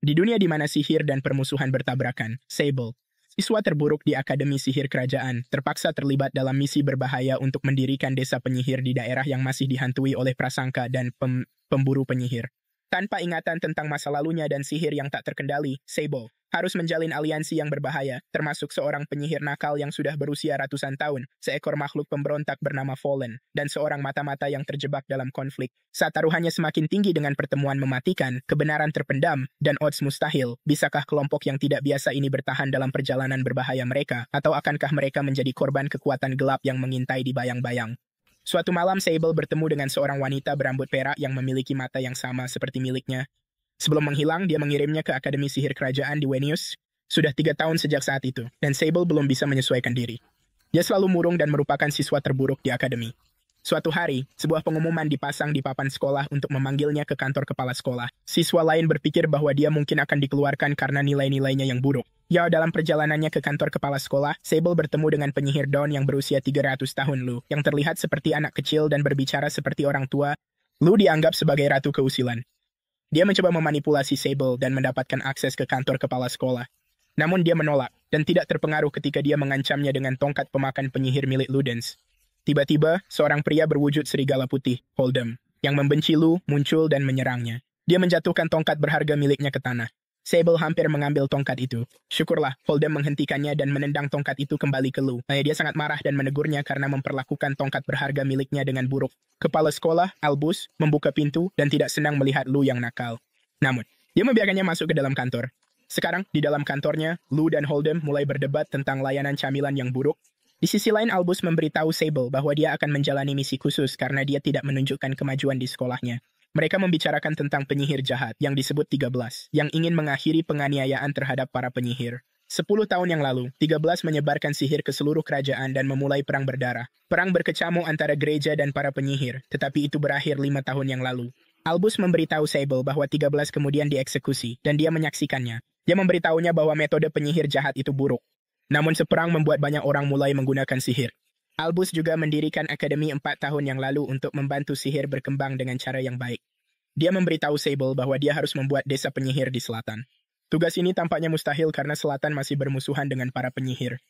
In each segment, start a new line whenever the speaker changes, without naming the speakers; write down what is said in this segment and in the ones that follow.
Di dunia di mana sihir dan permusuhan bertabrakan, Sable, siswa terburuk di Akademi Sihir Kerajaan, terpaksa terlibat dalam misi berbahaya untuk mendirikan desa penyihir di daerah yang masih dihantui oleh prasangka dan pemburu penyihir. Tanpa ingatan tentang masa lalunya dan sihir yang tak terkendali, Sable harus menjalin aliansi yang berbahaya, termasuk seorang penyihir nakal yang sudah berusia ratusan tahun, seekor makhluk pemberontak bernama Fallen, dan seorang mata-mata yang terjebak dalam konflik. Saat taruhannya semakin tinggi dengan pertemuan mematikan, kebenaran terpendam, dan odds mustahil, bisakah kelompok yang tidak biasa ini bertahan dalam perjalanan berbahaya mereka, atau akankah mereka menjadi korban kekuatan gelap yang mengintai di bayang-bayang? Suatu malam Sable bertemu dengan seorang wanita berambut perak yang memiliki mata yang sama seperti miliknya. Sebelum menghilang, dia mengirimnya ke Akademi Sihir Kerajaan di Wenius. Sudah 3 tahun sejak saat itu, dan Sable belum bisa menyesuaikan diri. Dia selalu murung dan merupakan siswa terburuk di akademi. Suatu hari, sebuah pengumuman dipasang di papan sekolah untuk memanggilnya ke kantor kepala sekolah. Siswa lain berpikir bahwa dia mungkin akan dikeluarkan karena nilai-nilainya yang buruk. Ya, dalam perjalanannya ke kantor kepala sekolah, Sable bertemu dengan penyihir Dawn yang berusia 300 tahun Lu, yang terlihat seperti anak kecil dan berbicara seperti orang tua. Lu dianggap sebagai ratu keusilan. Dia mencoba memanipulasi Sable dan mendapatkan akses ke kantor kepala sekolah. Namun dia menolak, dan tidak terpengaruh ketika dia mengancamnya dengan tongkat pemakan penyihir milik Ludens. Tiba-tiba, seorang pria berwujud serigala putih, Holdem, yang membenci Lu, muncul dan menyerangnya. Dia menjatuhkan tongkat berharga miliknya ke tanah. Sable hampir mengambil tongkat itu. Syukurlah, Holdem menghentikannya dan menendang tongkat itu kembali ke Lu. Dia sangat marah dan menegurnya karena memperlakukan tongkat berharga miliknya dengan buruk. Kepala sekolah, Albus, membuka pintu dan tidak senang melihat Lu yang nakal. Namun, dia membiarkannya masuk ke dalam kantor. Sekarang, di dalam kantornya, Lu dan Holdem mulai berdebat tentang layanan camilan yang buruk. Di sisi lain, Albus memberitahu Sable bahwa dia akan menjalani misi khusus karena dia tidak menunjukkan kemajuan di sekolahnya. Mereka membicarakan tentang penyihir jahat yang disebut 13, yang ingin mengakhiri penganiayaan terhadap para penyihir. 10 tahun yang lalu, 13 menyebarkan sihir ke seluruh kerajaan dan memulai perang berdarah. Perang berkecamuk antara gereja dan para penyihir, tetapi itu berakhir 5 tahun yang lalu. Albus memberitahu Sable bahwa 13 kemudian dieksekusi, dan dia menyaksikannya. Dia memberitahunya bahwa metode penyihir jahat itu buruk. Namun seperang membuat banyak orang mulai menggunakan sihir. Albus juga mendirikan akademi 4 tahun yang lalu untuk membantu sihir berkembang dengan cara yang baik. Dia memberitahu Sable bahwa dia harus membuat desa penyihir di selatan. Tugas ini tampaknya mustahil karena selatan masih bermusuhan dengan para penyihir.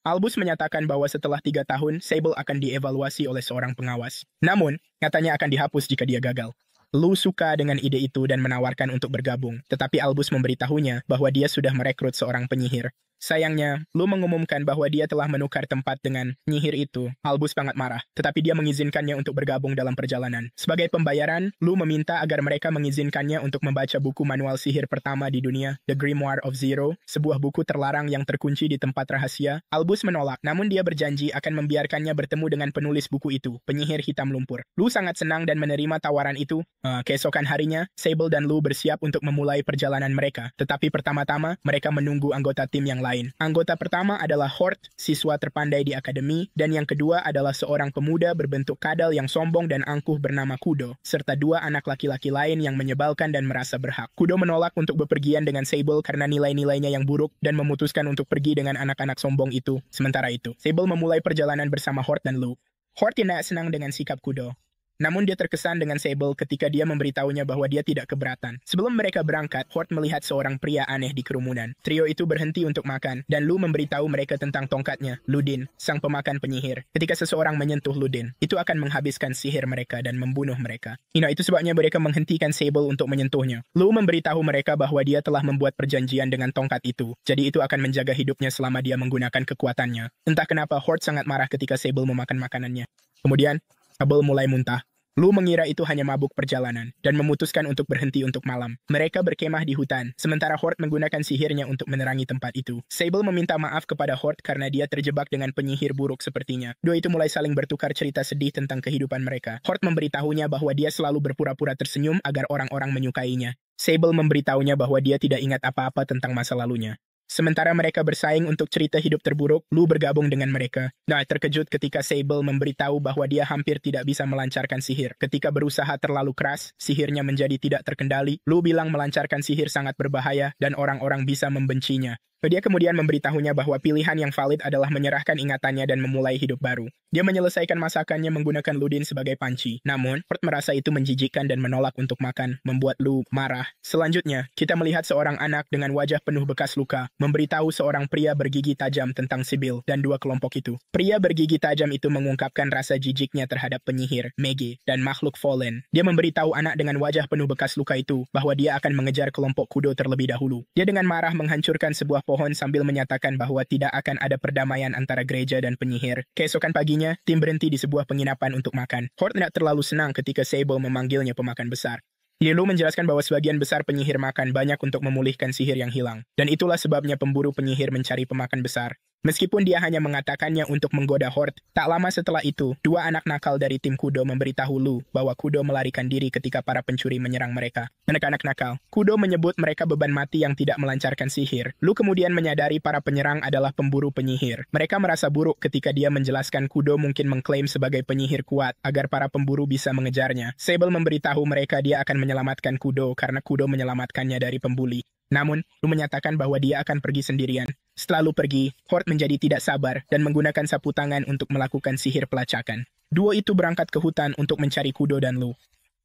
Albus menyatakan bahwa setelah 3 tahun, Sable akan dievaluasi oleh seorang pengawas. Namun, katanya akan dihapus jika dia gagal. Lu suka dengan ide itu dan menawarkan untuk bergabung, tetapi Albus memberitahunya bahwa dia sudah merekrut seorang penyihir. Sayangnya, Lu mengumumkan bahwa dia telah menukar tempat dengan penyihir itu. Albus sangat marah, tetapi dia mengizinkannya untuk bergabung dalam perjalanan. Sebagai pembayaran, Lu meminta agar mereka mengizinkannya untuk membaca buku manual sihir pertama di dunia, The Grimoire of Zero, sebuah buku terlarang yang terkunci di tempat rahasia. Albus menolak, namun dia berjanji akan membiarkannya bertemu dengan penulis buku itu, penyihir hitam lumpur. Lu sangat senang dan menerima tawaran itu. Keesokan harinya, Sable dan Lu bersiap untuk memulai perjalanan mereka, tetapi pertama-tama mereka menunggu anggota tim yang lain. Anggota pertama adalah Hort, siswa terpandai di akademi, dan yang kedua adalah seorang pemuda berbentuk kadal yang sombong dan angkuh bernama Kudo, serta 2 anak laki-laki lain yang menyebalkan dan merasa berhak. Kudo menolak untuk bepergian dengan Sable karena nilai-nilainya yang buruk dan memutuskan untuk pergi dengan anak-anak sombong itu. Sementara itu, Sable memulai perjalanan bersama Hort dan Lu. Hort tidak senang dengan sikap Kudo. Namun dia terkesan dengan Sable ketika dia memberitahunya bahwa dia tidak keberatan. Sebelum mereka berangkat, Hort melihat seorang pria aneh di kerumunan. Trio itu berhenti untuk makan, dan Lu memberitahu mereka tentang tongkatnya, Ludin, sang pemakan penyihir. Ketika seseorang menyentuh Ludin, itu akan menghabiskan sihir mereka dan membunuh mereka. Itu sebabnya mereka menghentikan Sable untuk menyentuhnya. Lu memberitahu mereka bahwa dia telah membuat perjanjian dengan tongkat itu, jadi itu akan menjaga hidupnya selama dia menggunakan kekuatannya. Entah kenapa Hort sangat marah ketika Sable memakan makanannya. Kemudian, Sable mulai muntah. Lu mengira itu hanya mabuk perjalanan, dan memutuskan untuk berhenti untuk malam. Mereka berkemah di hutan, sementara Hort menggunakan sihirnya untuk menerangi tempat itu. Sable meminta maaf kepada Hort karena dia terjebak dengan penyihir buruk sepertinya. Dua itu mulai saling bertukar cerita sedih tentang kehidupan mereka. Hort memberitahunya bahwa dia selalu berpura-pura tersenyum agar orang-orang menyukainya. Sable memberitahunya bahwa dia tidak ingat apa-apa tentang masa lalunya. Sementara mereka bersaing untuk cerita hidup terburuk, Lu bergabung dengan mereka. Terkejut ketika Sable memberitahu bahwa dia hampir tidak bisa melancarkan sihir. Ketika berusaha terlalu keras, sihirnya menjadi tidak terkendali. Lu bilang melancarkan sihir sangat berbahaya dan orang-orang bisa membencinya. Dia kemudian memberitahunya bahwa pilihan yang valid adalah menyerahkan ingatannya dan memulai hidup baru. Dia menyelesaikan masakannya menggunakan Ludin sebagai panci. Namun, Hort merasa itu menjijikkan dan menolak untuk makan, membuat Lu marah. Selanjutnya, kita melihat seorang anak dengan wajah penuh bekas luka, memberitahu seorang pria bergigi tajam tentang Sibyl dan dua kelompok itu. Pria bergigi tajam itu mengungkapkan rasa jijiknya terhadap penyihir, Mege, dan makhluk Fallen. Dia memberitahu anak dengan wajah penuh bekas luka itu bahwa dia akan mengejar kelompok kudo terlebih dahulu. Dia dengan marah menghancurkan sebuah pohon sambil menyatakan bahwa tidak akan ada perdamaian antara gereja dan penyihir. Keesokan paginya, tim berhenti di sebuah penginapan untuk makan. Hort tidak terlalu senang ketika Sable memanggilnya pemakan besar. Lilu menjelaskan bahwa sebagian besar penyihir makan banyak untuk memulihkan sihir yang hilang. Dan itulah sebabnya pemburu penyihir mencari pemakan besar. Meskipun dia hanya mengatakannya untuk menggoda Hort, tak lama setelah itu, dua anak nakal dari tim kudo memberitahu Lu bahwa kudo melarikan diri ketika para pencuri menyerang mereka. Anak-anak nakal, kudo menyebut mereka beban mati yang tidak melancarkan sihir. Lu kemudian menyadari para penyerang adalah pemburu penyihir. Mereka merasa buruk ketika dia menjelaskan kudo mungkin mengklaim sebagai penyihir kuat agar para pemburu bisa mengejarnya. Sable memberitahu mereka dia akan menyelamatkan kudo karena kudo menyelamatkannya dari pembuli. Namun, Lu menyatakan bahwa dia akan pergi sendirian. Setelah Lu pergi, Hort menjadi tidak sabar dan menggunakan sapu tangan untuk melakukan sihir pelacakan. Duo itu berangkat ke hutan untuk mencari kudo dan Lu.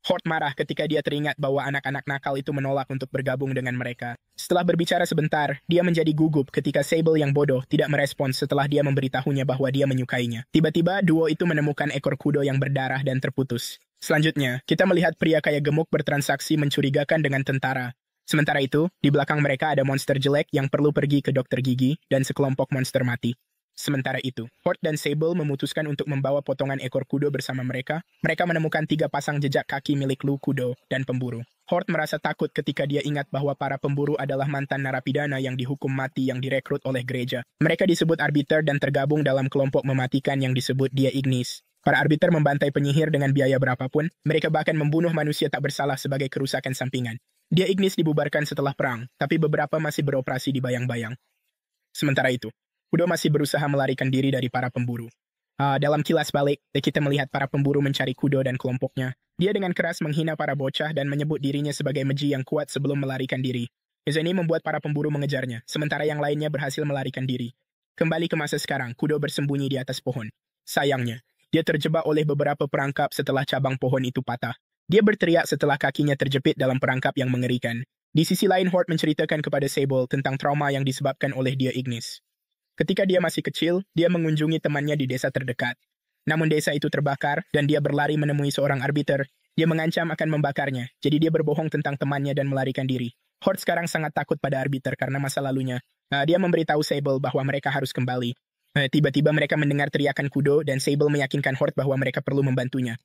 Hort marah ketika dia teringat bahwa anak-anak nakal itu menolak untuk bergabung dengan mereka. Setelah berbicara sebentar, dia menjadi gugup ketika Sable yang bodoh tidak merespons setelah dia memberitahunya bahwa dia menyukainya. Tiba-tiba, duo itu menemukan ekor kudo yang berdarah dan terputus. Selanjutnya, kita melihat pria kaya gemuk bertransaksi mencurigakan dengan tentara. Sementara itu, di belakang mereka ada monster jelek yang perlu pergi ke dokter gigi dan sekelompok monster mati. Sementara itu, Hort dan Sable memutuskan untuk membawa potongan ekor kudo bersama mereka. Mereka menemukan 3 pasang jejak kaki milik Lu kudo dan pemburu. Hort merasa takut ketika dia ingat bahwa para pemburu adalah mantan narapidana yang dihukum mati yang direkrut oleh gereja. Mereka disebut arbiter dan tergabung dalam kelompok mematikan yang disebut Dia Ignis. Para arbiter membantai penyihir dengan biaya berapapun, mereka bahkan membunuh manusia tak bersalah sebagai kerusakan sampingan. Dia Ignis dibubarkan setelah perang, tapi beberapa masih beroperasi di bayang-bayang. Sementara itu, kudo masih berusaha melarikan diri dari para pemburu. Dalam kilas balik, kita melihat para pemburu mencari kudo dan kelompoknya. Dia dengan keras menghina para bocah dan menyebut dirinya sebagai meji yang kuat sebelum melarikan diri. Ini membuat para pemburu mengejarnya, sementara yang lainnya berhasil melarikan diri. Kembali ke masa sekarang, kudo bersembunyi di atas pohon. Sayangnya, dia terjebak oleh beberapa perangkap setelah cabang pohon itu patah. Dia berteriak setelah kakinya terjepit dalam perangkap yang mengerikan. Di sisi lain, Hort menceritakan kepada Sable tentang trauma yang disebabkan oleh Dia Ignis. Ketika dia masih kecil, dia mengunjungi temannya di desa terdekat. Namun desa itu terbakar, dan dia berlari menemui seorang arbiter. Dia mengancam akan membakarnya, jadi dia berbohong tentang temannya dan melarikan diri. Hort sekarang sangat takut pada arbiter karena masa lalunya. Dia memberitahu Sable bahwa mereka harus kembali. Tiba-tiba mereka mendengar teriakan kudo, dan Sable meyakinkan Hort bahwa mereka perlu membantunya.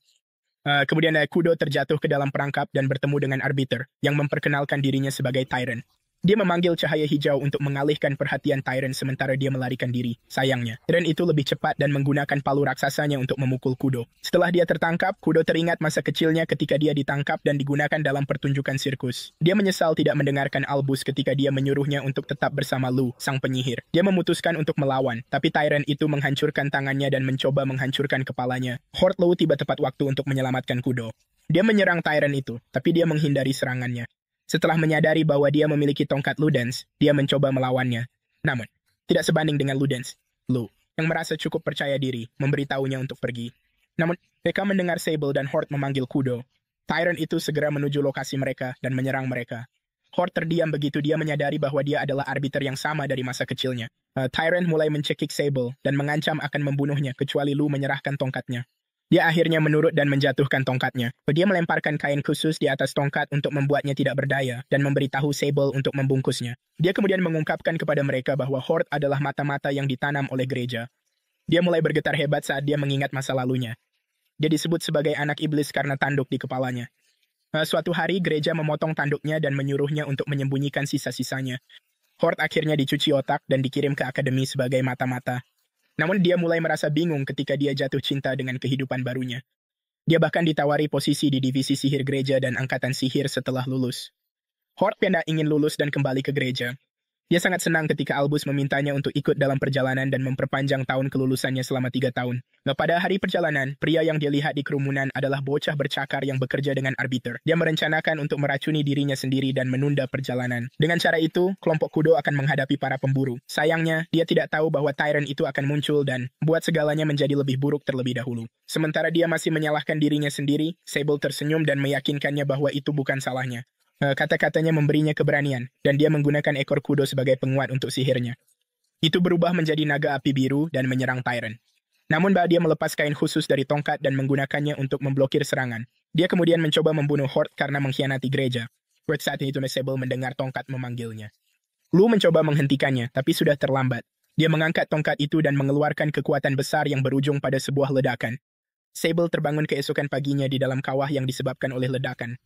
Kemudian kudo terjatuh ke dalam perangkap dan bertemu dengan arbiter, yang memperkenalkan dirinya sebagai Tyrant. Dia memanggil cahaya hijau untuk mengalihkan perhatian Tyrant sementara dia melarikan diri. Sayangnya, Tyrant itu lebih cepat dan menggunakan palu raksasanya untuk memukul kudo. Setelah dia tertangkap, kudo teringat masa kecilnya ketika dia ditangkap dan digunakan dalam pertunjukan sirkus. Dia menyesal tidak mendengarkan Albus ketika dia menyuruhnya untuk tetap bersama Lu, sang penyihir. Dia memutuskan untuk melawan, tapi Tyrant itu menghancurkan tangannya dan mencoba menghancurkan kepalanya. Hort Lu tiba tepat waktu untuk menyelamatkan kudo. Dia menyerang Tyrant itu, tapi dia menghindari serangannya. Setelah menyadari bahwa dia memiliki tongkat Ludens, dia mencoba melawannya. Namun, tidak sebanding dengan Ludens. Lu, yang merasa cukup percaya diri, memberitahunya untuk pergi. Namun, mereka mendengar Sable dan Hort memanggil kudo. Tyrant itu segera menuju lokasi mereka dan menyerang mereka. Hort terdiam begitu dia menyadari bahwa dia adalah arbiter yang sama dari masa kecilnya. Tyrant mulai mencekik Sable dan mengancam akan membunuhnya kecuali Lu menyerahkan tongkatnya. Dia akhirnya menurut dan menjatuhkan tongkatnya. Dia melemparkan kain khusus di atas tongkat untuk membuatnya tidak berdaya dan memberitahu Sable untuk membungkusnya. Dia kemudian mengungkapkan kepada mereka bahwa Hort adalah mata-mata yang ditanam oleh gereja. Dia mulai bergetar hebat saat dia mengingat masa lalunya. Dia disebut sebagai anak iblis karena tanduk di kepalanya. Suatu hari gereja memotong tanduknya dan menyuruhnya untuk menyembunyikan sisa-sisanya. Hort akhirnya dicuci otak dan dikirim ke akademi sebagai mata-mata. Namun dia mulai merasa bingung ketika dia jatuh cinta dengan kehidupan barunya. Dia bahkan ditawari posisi di divisi sihir gereja dan angkatan sihir setelah lulus. Hort tidak ingin lulus dan kembali ke gereja. Dia sangat senang ketika Albus memintanya untuk ikut dalam perjalanan dan memperpanjang tahun kelulusannya selama 3 tahun. Nah, pada hari perjalanan, pria yang dia lihat di kerumunan adalah bocah bercakar yang bekerja dengan arbiter. Dia merencanakan untuk meracuni dirinya sendiri dan menunda perjalanan. Dengan cara itu, kelompok kudo akan menghadapi para pemburu. Sayangnya, dia tidak tahu bahwa Tyrant itu akan muncul dan buat segalanya menjadi lebih buruk terlebih dahulu. Sementara dia masih menyalahkan dirinya sendiri, Sable tersenyum dan meyakinkannya bahwa itu bukan salahnya. Kata-katanya memberinya keberanian, dan dia menggunakan ekor kudo sebagai penguat untuk sihirnya. Itu berubah menjadi naga api biru dan menyerang Tyrant. Namun dia melepas kain khusus dari tongkat dan menggunakannya untuk memblokir serangan. Dia kemudian mencoba membunuh Horde karena mengkhianati gereja. Saat itu Sable mendengar tongkat memanggilnya. Lu mencoba menghentikannya, tapi sudah terlambat. Dia mengangkat tongkat itu dan mengeluarkan kekuatan besar yang berujung pada sebuah ledakan. Sable terbangun keesokan paginya di dalam kawah yang disebabkan oleh ledakan.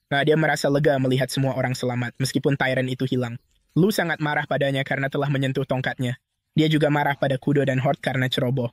Dia merasa lega melihat semua orang selamat, meskipun Tyrant itu hilang. Lu sangat marah padanya karena telah menyentuh tongkatnya. Dia juga marah pada Kudo dan Horde karena ceroboh.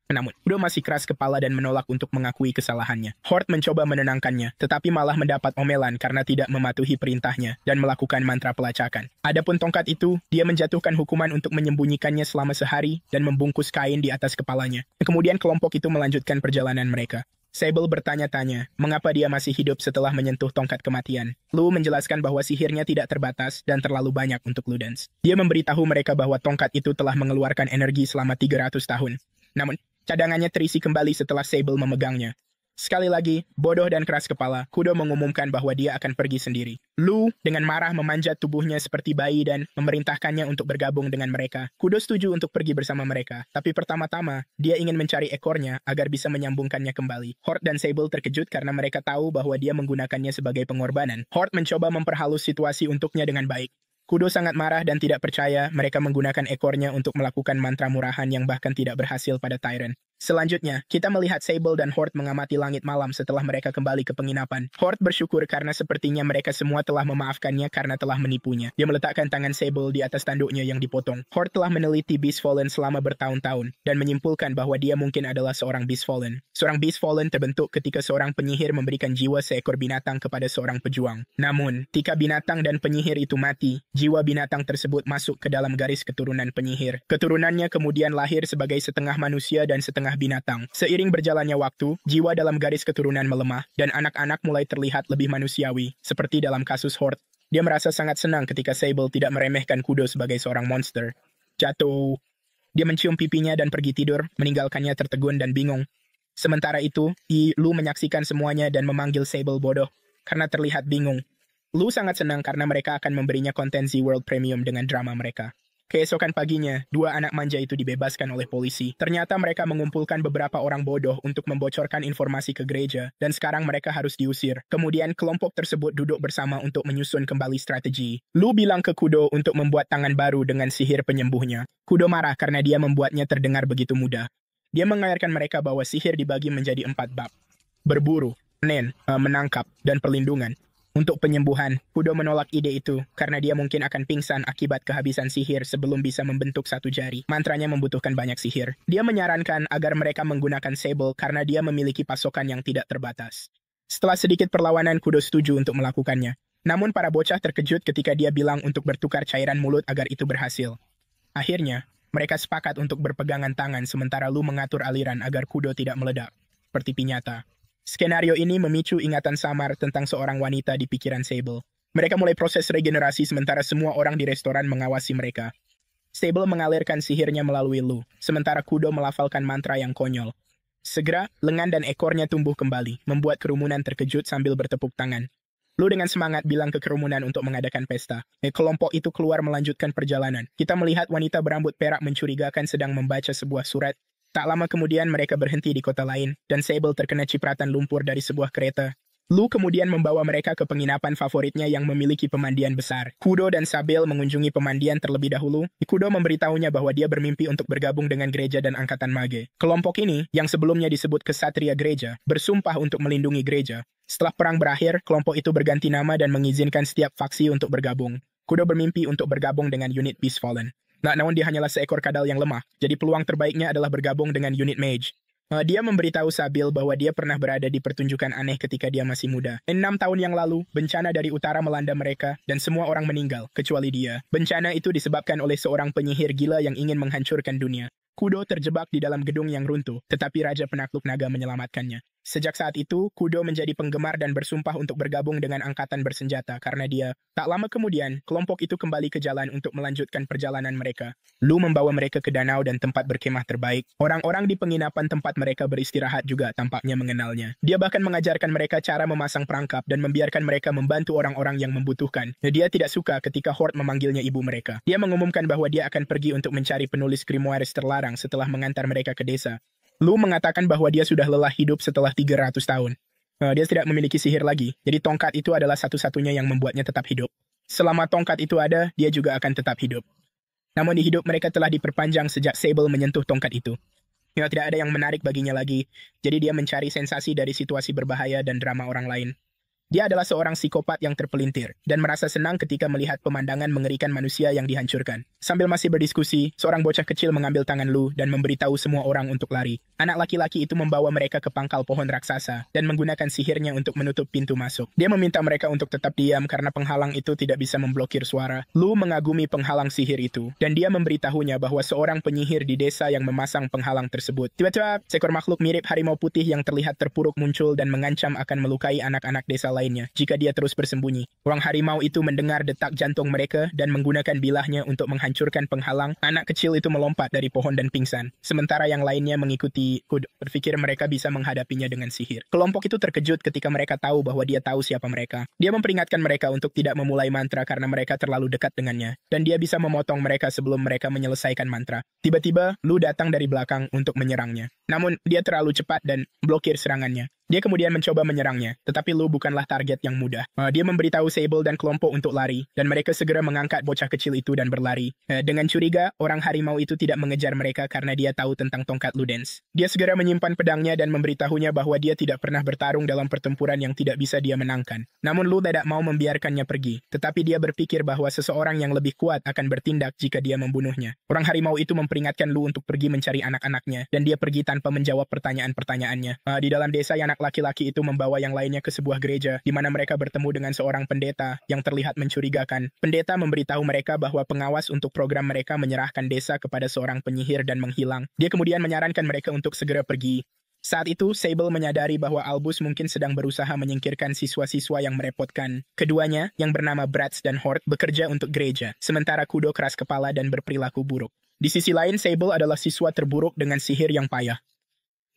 Namun, Kudo masih keras kepala dan menolak untuk mengakui kesalahannya. Horde mencoba menenangkannya, tetapi malah mendapat omelan karena tidak mematuhi perintahnya dan melakukan mantra pelacakan. Adapun tongkat itu, dia menjatuhkan hukuman untuk menyembunyikannya selama sehari dan membungkus kain di atas kepalanya. Kemudian kelompok itu melanjutkan perjalanan mereka. Sable bertanya-tanya, mengapa dia masih hidup setelah menyentuh tongkat kematian. Lu menjelaskan bahwa sihirnya tidak terbatas dan terlalu banyak untuk Ludens. Dia memberitahu mereka bahwa tongkat itu telah mengeluarkan energi selama 300 tahun. Namun, cadangannya terisi kembali setelah Sable memegangnya. Sekali lagi, bodoh dan keras kepala, Kudo mengumumkan bahwa dia akan pergi sendiri. Lu dengan marah memanjat tubuhnya seperti bayi dan memerintahkannya untuk bergabung dengan mereka. Kudo setuju untuk pergi bersama mereka, tapi pertama-tama, dia ingin mencari ekornya agar bisa menyambungkannya kembali. Horde dan Sable terkejut karena mereka tahu bahwa dia menggunakannya sebagai pengorbanan. Horde mencoba memperhalus situasi untuknya dengan baik. Kudo sangat marah dan tidak percaya mereka menggunakan ekornya untuk melakukan mantra murahan yang bahkan tidak berhasil pada Tyrant. Selanjutnya, kita melihat Sable dan Horde mengamati langit malam setelah mereka kembali ke penginapan. Horde bersyukur karena sepertinya mereka semua telah memaafkannya karena telah menipunya. Dia meletakkan tangan Sable di atas tanduknya yang dipotong. Horde telah meneliti Beast Fallen selama bertahun-tahun dan menyimpulkan bahwa dia mungkin adalah seorang Beast Fallen. Seorang Beast Fallen terbentuk ketika seorang penyihir memberikan jiwa seekor binatang kepada seorang pejuang. Namun, ketika binatang dan penyihir itu mati, jiwa binatang tersebut masuk ke dalam garis keturunan penyihir. Keturunannya kemudian lahir sebagai setengah manusia dan setengah binatang. Seiring berjalannya waktu, jiwa dalam garis keturunan melemah, dan anak-anak mulai terlihat lebih manusiawi, seperti dalam kasus Horde. Dia merasa sangat senang ketika Sable tidak meremehkan Kudo sebagai seorang monster. Jatuh. Dia mencium pipinya dan pergi tidur, meninggalkannya tertegun dan bingung. Sementara itu, Lu menyaksikan semuanya dan memanggil Sable bodoh, karena terlihat bingung. Lu sangat senang karena mereka akan memberinya konten Z-World Premium dengan drama mereka. Keesokan paginya, dua anak manja itu dibebaskan oleh polisi. Ternyata mereka mengumpulkan beberapa orang bodoh untuk membocorkan informasi ke gereja, dan sekarang mereka harus diusir. Kemudian kelompok tersebut duduk bersama untuk menyusun kembali strategi. Lu bilang ke Kudo untuk membuat tangan baru dengan sihir penyembuhnya. Kudo marah karena dia membuatnya terdengar begitu mudah. Dia mengajarkan mereka bahwa sihir dibagi menjadi 4 bab. Berburu, menangkap, dan perlindungan. Untuk penyembuhan, Kudo menolak ide itu karena dia mungkin akan pingsan akibat kehabisan sihir sebelum bisa membentuk satu jari. Mantranya membutuhkan banyak sihir. Dia menyarankan agar mereka menggunakan Sable karena dia memiliki pasokan yang tidak terbatas. Setelah sedikit perlawanan, Kudo setuju untuk melakukannya. Namun para bocah terkejut ketika dia bilang untuk bertukar cairan mulut agar itu berhasil. Akhirnya, mereka sepakat untuk berpegangan tangan sementara Lu mengatur aliran agar Kudo tidak meledak, seperti piñata. Skenario ini memicu ingatan samar tentang seorang wanita di pikiran Sable. Mereka mulai proses regenerasi sementara semua orang di restoran mengawasi mereka. Sable mengalirkan sihirnya melalui Lu, sementara Kudo melafalkan mantra yang konyol. Segera, lengan dan ekornya tumbuh kembali, membuat kerumunan terkejut sambil bertepuk tangan. Lu dengan semangat bilang ke kerumunan untuk mengadakan pesta. Kelompok itu keluar melanjutkan perjalanan. Kita melihat wanita berambut perak mencurigakan sedang membaca sebuah surat. Tak lama kemudian mereka berhenti di kota lain, dan Sable terkena cipratan lumpur dari sebuah kereta. Lu kemudian membawa mereka ke penginapan favoritnya yang memiliki pemandian besar. Kudo dan Sable mengunjungi pemandian terlebih dahulu. Kudo memberitahunya bahwa dia bermimpi untuk bergabung dengan gereja dan angkatan mage. Kelompok ini, yang sebelumnya disebut Kesatria Gereja, bersumpah untuk melindungi gereja. Setelah perang berakhir, kelompok itu berganti nama dan mengizinkan setiap faksi untuk bergabung. Kudo bermimpi untuk bergabung dengan unit Beast Fallen. Namun dia hanyalah seekor kadal yang lemah, jadi peluang terbaiknya adalah bergabung dengan unit Mage. Dia memberitahu Sabil bahwa dia pernah berada di pertunjukan aneh ketika dia masih muda. 6 tahun yang lalu, bencana dari utara melanda mereka, dan semua orang meninggal, kecuali dia. Bencana itu disebabkan oleh seorang penyihir gila yang ingin menghancurkan dunia. Kudo terjebak di dalam gedung yang runtuh, tetapi Raja Penakluk Naga menyelamatkannya. Sejak saat itu, Kudo menjadi penggemar dan bersumpah untuk bergabung dengan angkatan bersenjata karena dia. Tak lama kemudian, kelompok itu kembali ke jalan untuk melanjutkan perjalanan mereka. Lu membawa mereka ke danau dan tempat berkemah terbaik. Orang-orang di penginapan tempat mereka beristirahat juga tampaknya mengenalnya. Dia bahkan mengajarkan mereka cara memasang perangkap dan membiarkan mereka membantu orang-orang yang membutuhkan. Dia tidak suka ketika Horde memanggilnya ibu mereka. Dia mengumumkan bahwa dia akan pergi untuk mencari penulis grimoires terlarang setelah mengantar mereka ke desa. Lu mengatakan bahwa dia sudah lelah hidup setelah 300 tahun. Dia tidak memiliki sihir lagi, jadi tongkat itu adalah satu-satunya yang membuatnya tetap hidup. Selama tongkat itu ada, dia juga akan tetap hidup. Namun di hidup mereka telah diperpanjang sejak Sable menyentuh tongkat itu. Tidak ada yang menarik baginya lagi, jadi dia mencari sensasi dari situasi berbahaya dan drama orang lain. Dia adalah seorang psikopat yang terpelintir, dan merasa senang ketika melihat pemandangan mengerikan manusia yang dihancurkan. Sambil masih berdiskusi, seorang bocah kecil mengambil tangan Lu dan memberitahu semua orang untuk lari. Anak laki-laki itu membawa mereka ke pangkal pohon raksasa, dan menggunakan sihirnya untuk menutup pintu masuk. Dia meminta mereka untuk tetap diam karena penghalang itu tidak bisa memblokir suara. Lu mengagumi penghalang sihir itu, dan dia memberitahunya bahwa seorang penyihir di desa yang memasang penghalang tersebut. Tiba-tiba, seekor makhluk mirip harimau putih yang terlihat terpuruk muncul dan mengancam akan melukai anak-anak desa lainnya jika dia terus bersembunyi. Orang harimau itu mendengar detak jantung mereka dan menggunakan bilahnya untuk menghancurkan penghalang. Anak kecil itu melompat dari pohon dan pingsan, sementara yang lainnya mengikuti Kudo, berpikir mereka bisa menghadapinya dengan sihir. Kelompok itu terkejut ketika mereka tahu bahwa dia tahu siapa mereka. Dia memperingatkan mereka untuk tidak memulai mantra karena mereka terlalu dekat dengannya, dan dia bisa memotong mereka sebelum mereka menyelesaikan mantra. Tiba-tiba, Lu datang dari belakang untuk menyerangnya. Namun, dia terlalu cepat dan blokir serangannya. Dia kemudian mencoba menyerangnya, tetapi Lu bukanlah target yang mudah. Dia memberitahu Sable dan kelompok untuk lari, dan mereka segera mengangkat bocah kecil itu dan berlari. Dengan curiga, orang harimau itu tidak mengejar mereka karena dia tahu tentang tongkat Ludens. Dia segera menyimpan pedangnya dan memberitahunya bahwa dia tidak pernah bertarung dalam pertempuran yang tidak bisa dia menangkan. Namun Lu tidak mau membiarkannya pergi, tetapi dia berpikir bahwa seseorang yang lebih kuat akan bertindak jika dia membunuhnya. Orang harimau itu memperingatkan Lu untuk pergi mencari anak-anaknya, dan dia pergi tanpa menjawab pertanyaan-pertanyaannya. Di dalam desa, anak laki-laki itu membawa yang lainnya ke sebuah gereja, di mana mereka bertemu dengan seorang pendeta yang terlihat mencurigakan. Pendeta memberitahu mereka bahwa pengawas untuk program mereka menyerahkan desa kepada seorang penyihir dan menghilang. Dia kemudian menyarankan mereka untuk segera pergi. Saat itu, Sable menyadari bahwa Albus mungkin sedang berusaha menyingkirkan siswa-siswa yang merepotkan. Keduanya, yang bernama Bratz dan Horde, bekerja untuk gereja, sementara Kudo keras kepala dan berperilaku buruk. Di sisi lain, Sable adalah siswa terburuk dengan sihir yang payah.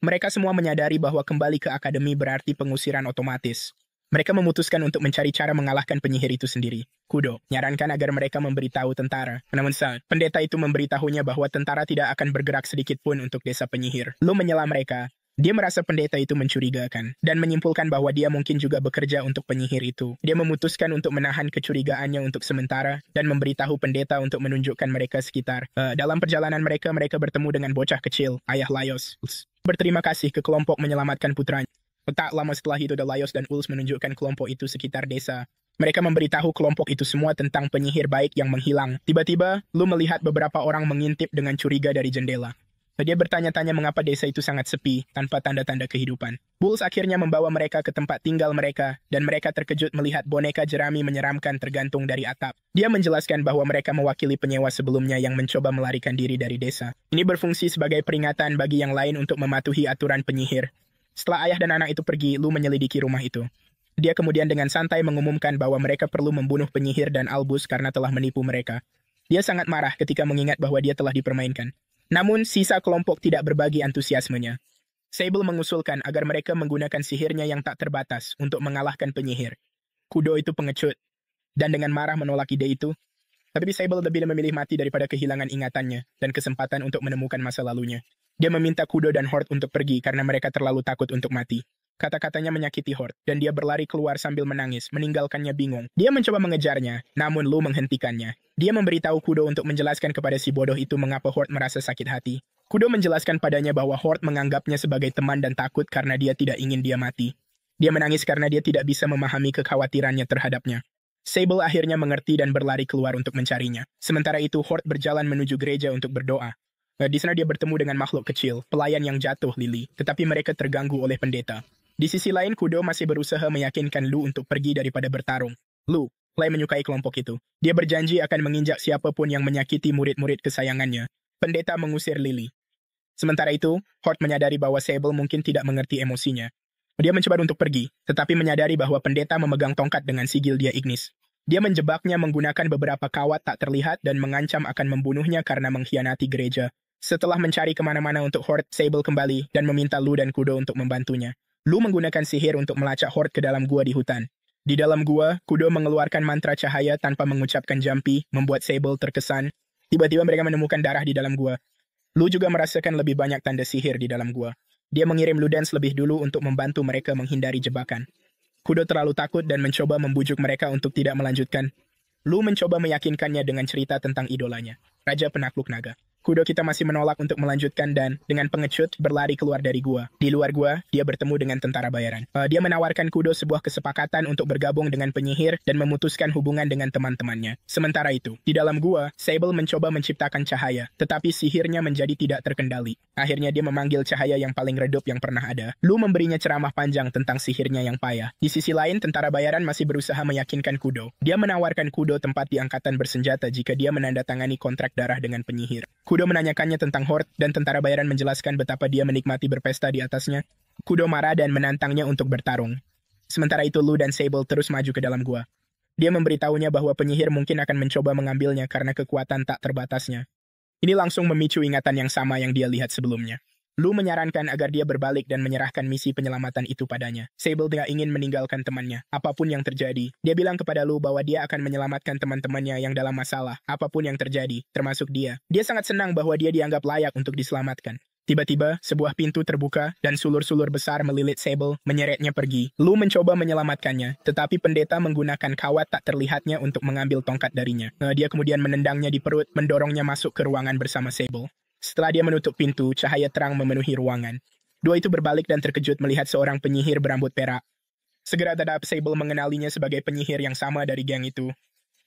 Mereka semua menyadari bahwa kembali ke akademi berarti pengusiran otomatis. Mereka memutuskan untuk mencari cara mengalahkan penyihir itu sendiri. Kudo nyarankan agar mereka memberitahu tentara. Namun pendeta itu memberitahunya bahwa tentara tidak akan bergerak sedikit pun untuk desa penyihir. Lu menyela mereka. Dia merasa pendeta itu mencurigakan, dan menyimpulkan bahwa dia mungkin juga bekerja untuk penyihir itu. Dia memutuskan untuk menahan kecurigaannya untuk sementara, dan memberitahu pendeta untuk menunjukkan mereka sekitar. Dalam perjalanan mereka bertemu dengan bocah kecil, ayah Laios. Berterima kasih ke kelompok menyelamatkan putranya. Tak lama setelah itu, Laios dan Uls menunjukkan kelompok itu sekitar desa. Mereka memberitahu kelompok itu semua tentang penyihir baik yang menghilang. Tiba-tiba, Lu melihat beberapa orang mengintip dengan curiga dari jendela. Dia bertanya-tanya mengapa desa itu sangat sepi, tanpa tanda-tanda kehidupan. Bulls akhirnya membawa mereka ke tempat tinggal mereka, dan mereka terkejut melihat boneka jerami menyeramkan tergantung dari atap. Dia menjelaskan bahwa mereka mewakili penyewa sebelumnya yang mencoba melarikan diri dari desa. Ini berfungsi sebagai peringatan bagi yang lain untuk mematuhi aturan penyihir. Setelah ayah dan anak itu pergi, Lu menyelidiki rumah itu. Dia kemudian dengan santai mengumumkan bahwa mereka perlu membunuh penyihir dan Albus karena telah menipu mereka. Dia sangat marah ketika mengingat bahwa dia telah dipermainkan. Namun, sisa kelompok tidak berbagi antusiasmenya. Sable mengusulkan agar mereka menggunakan sihirnya yang tak terbatas untuk mengalahkan penyihir. Kudo itu pengecut, dan dengan marah menolak ide itu. Tapi Sable lebih memilih mati daripada kehilangan ingatannya dan kesempatan untuk menemukan masa lalunya. Dia meminta Kudo dan Horde untuk pergi karena mereka terlalu takut untuk mati. Kata-katanya menyakiti Horde, dan dia berlari keluar sambil menangis, meninggalkannya bingung. Dia mencoba mengejarnya, namun Lu menghentikannya. Dia memberitahu Kudo untuk menjelaskan kepada si bodoh itu mengapa Horde merasa sakit hati. Kudo menjelaskan padanya bahwa Horde menganggapnya sebagai teman dan takut karena dia tidak ingin dia mati. Dia menangis karena dia tidak bisa memahami kekhawatirannya terhadapnya. Sable akhirnya mengerti dan berlari keluar untuk mencarinya. Sementara itu, Horde berjalan menuju gereja untuk berdoa. Di sana dia bertemu dengan makhluk kecil, pelayan yang jatuh, Lily, tetapi mereka terganggu oleh pendeta. Di sisi lain, Kudo masih berusaha meyakinkan Lu untuk pergi daripada bertarung. Lu mulai menyukai kelompok itu. Dia berjanji akan menginjak siapapun yang menyakiti murid-murid kesayangannya. Pendeta mengusir Lily. Sementara itu, Hort menyadari bahwa Sable mungkin tidak mengerti emosinya. Dia mencoba untuk pergi, tetapi menyadari bahwa pendeta memegang tongkat dengan sigil dia Ignis. Dia menjebaknya menggunakan beberapa kawat tak terlihat dan mengancam akan membunuhnya karena mengkhianati gereja. Setelah mencari kemana-mana untuk Hort, Sable kembali dan meminta Lu dan Kudo untuk membantunya. Lu menggunakan sihir untuk melacak Hort ke dalam gua di hutan. Di dalam gua, Kudo mengeluarkan mantra cahaya tanpa mengucapkan jampi, membuat Sable terkesan. Tiba-tiba mereka menemukan darah di dalam gua. Lu juga merasakan lebih banyak tanda sihir di dalam gua. Dia mengirim Ludens lebih dulu untuk membantu mereka menghindari jebakan. Kudo terlalu takut dan mencoba membujuk mereka untuk tidak melanjutkan. Lu mencoba meyakinkannya dengan cerita tentang idolanya, Raja Penakluk Naga. Kudo kita masih menolak untuk melanjutkan dan, dengan pengecut, berlari keluar dari gua. Di luar gua, dia bertemu dengan tentara bayaran. Dia menawarkan Kudo sebuah kesepakatan untuk bergabung dengan penyihir dan memutuskan hubungan dengan teman-temannya. Sementara itu, di dalam gua, Sable mencoba menciptakan cahaya, tetapi sihirnya menjadi tidak terkendali. Akhirnya dia memanggil cahaya yang paling redup yang pernah ada. Lu memberinya ceramah panjang tentang sihirnya yang payah. Di sisi lain, tentara bayaran masih berusaha meyakinkan Kudo. Dia menawarkan Kudo tempat di angkatan bersenjata jika dia menandatangani kontrak darah dengan penyihir. Kudo menanyakannya tentang Hort, dan tentara bayaran menjelaskan betapa dia menikmati berpesta di atasnya. Kudo marah dan menantangnya untuk bertarung. Sementara itu Lu dan Sable terus maju ke dalam gua. Dia memberitahunya bahwa penyihir mungkin akan mencoba mengambilnya karena kekuatan tak terbatasnya. Ini langsung memicu ingatan yang sama yang dia lihat sebelumnya. Lu menyarankan agar dia berbalik dan menyerahkan misi penyelamatan itu padanya. Sable tidak ingin meninggalkan temannya, apapun yang terjadi. Dia bilang kepada Lu bahwa dia akan menyelamatkan teman-temannya yang dalam masalah, apapun yang terjadi, termasuk dia. Dia sangat senang bahwa dia dianggap layak untuk diselamatkan. Tiba-tiba, sebuah pintu terbuka dan sulur-sulur besar melilit Sable, menyeretnya pergi. Lu mencoba menyelamatkannya, tetapi pendeta menggunakan kawat tak terlihatnya untuk mengambil tongkat darinya. Dia kemudian menendangnya di perut, mendorongnya masuk ke ruangan bersama Sable. Setelah dia menutup pintu, cahaya terang memenuhi ruangan. Dua itu berbalik dan terkejut melihat seorang penyihir berambut perak. Segera terhadap Sable mengenalinya sebagai penyihir yang sama dari geng itu.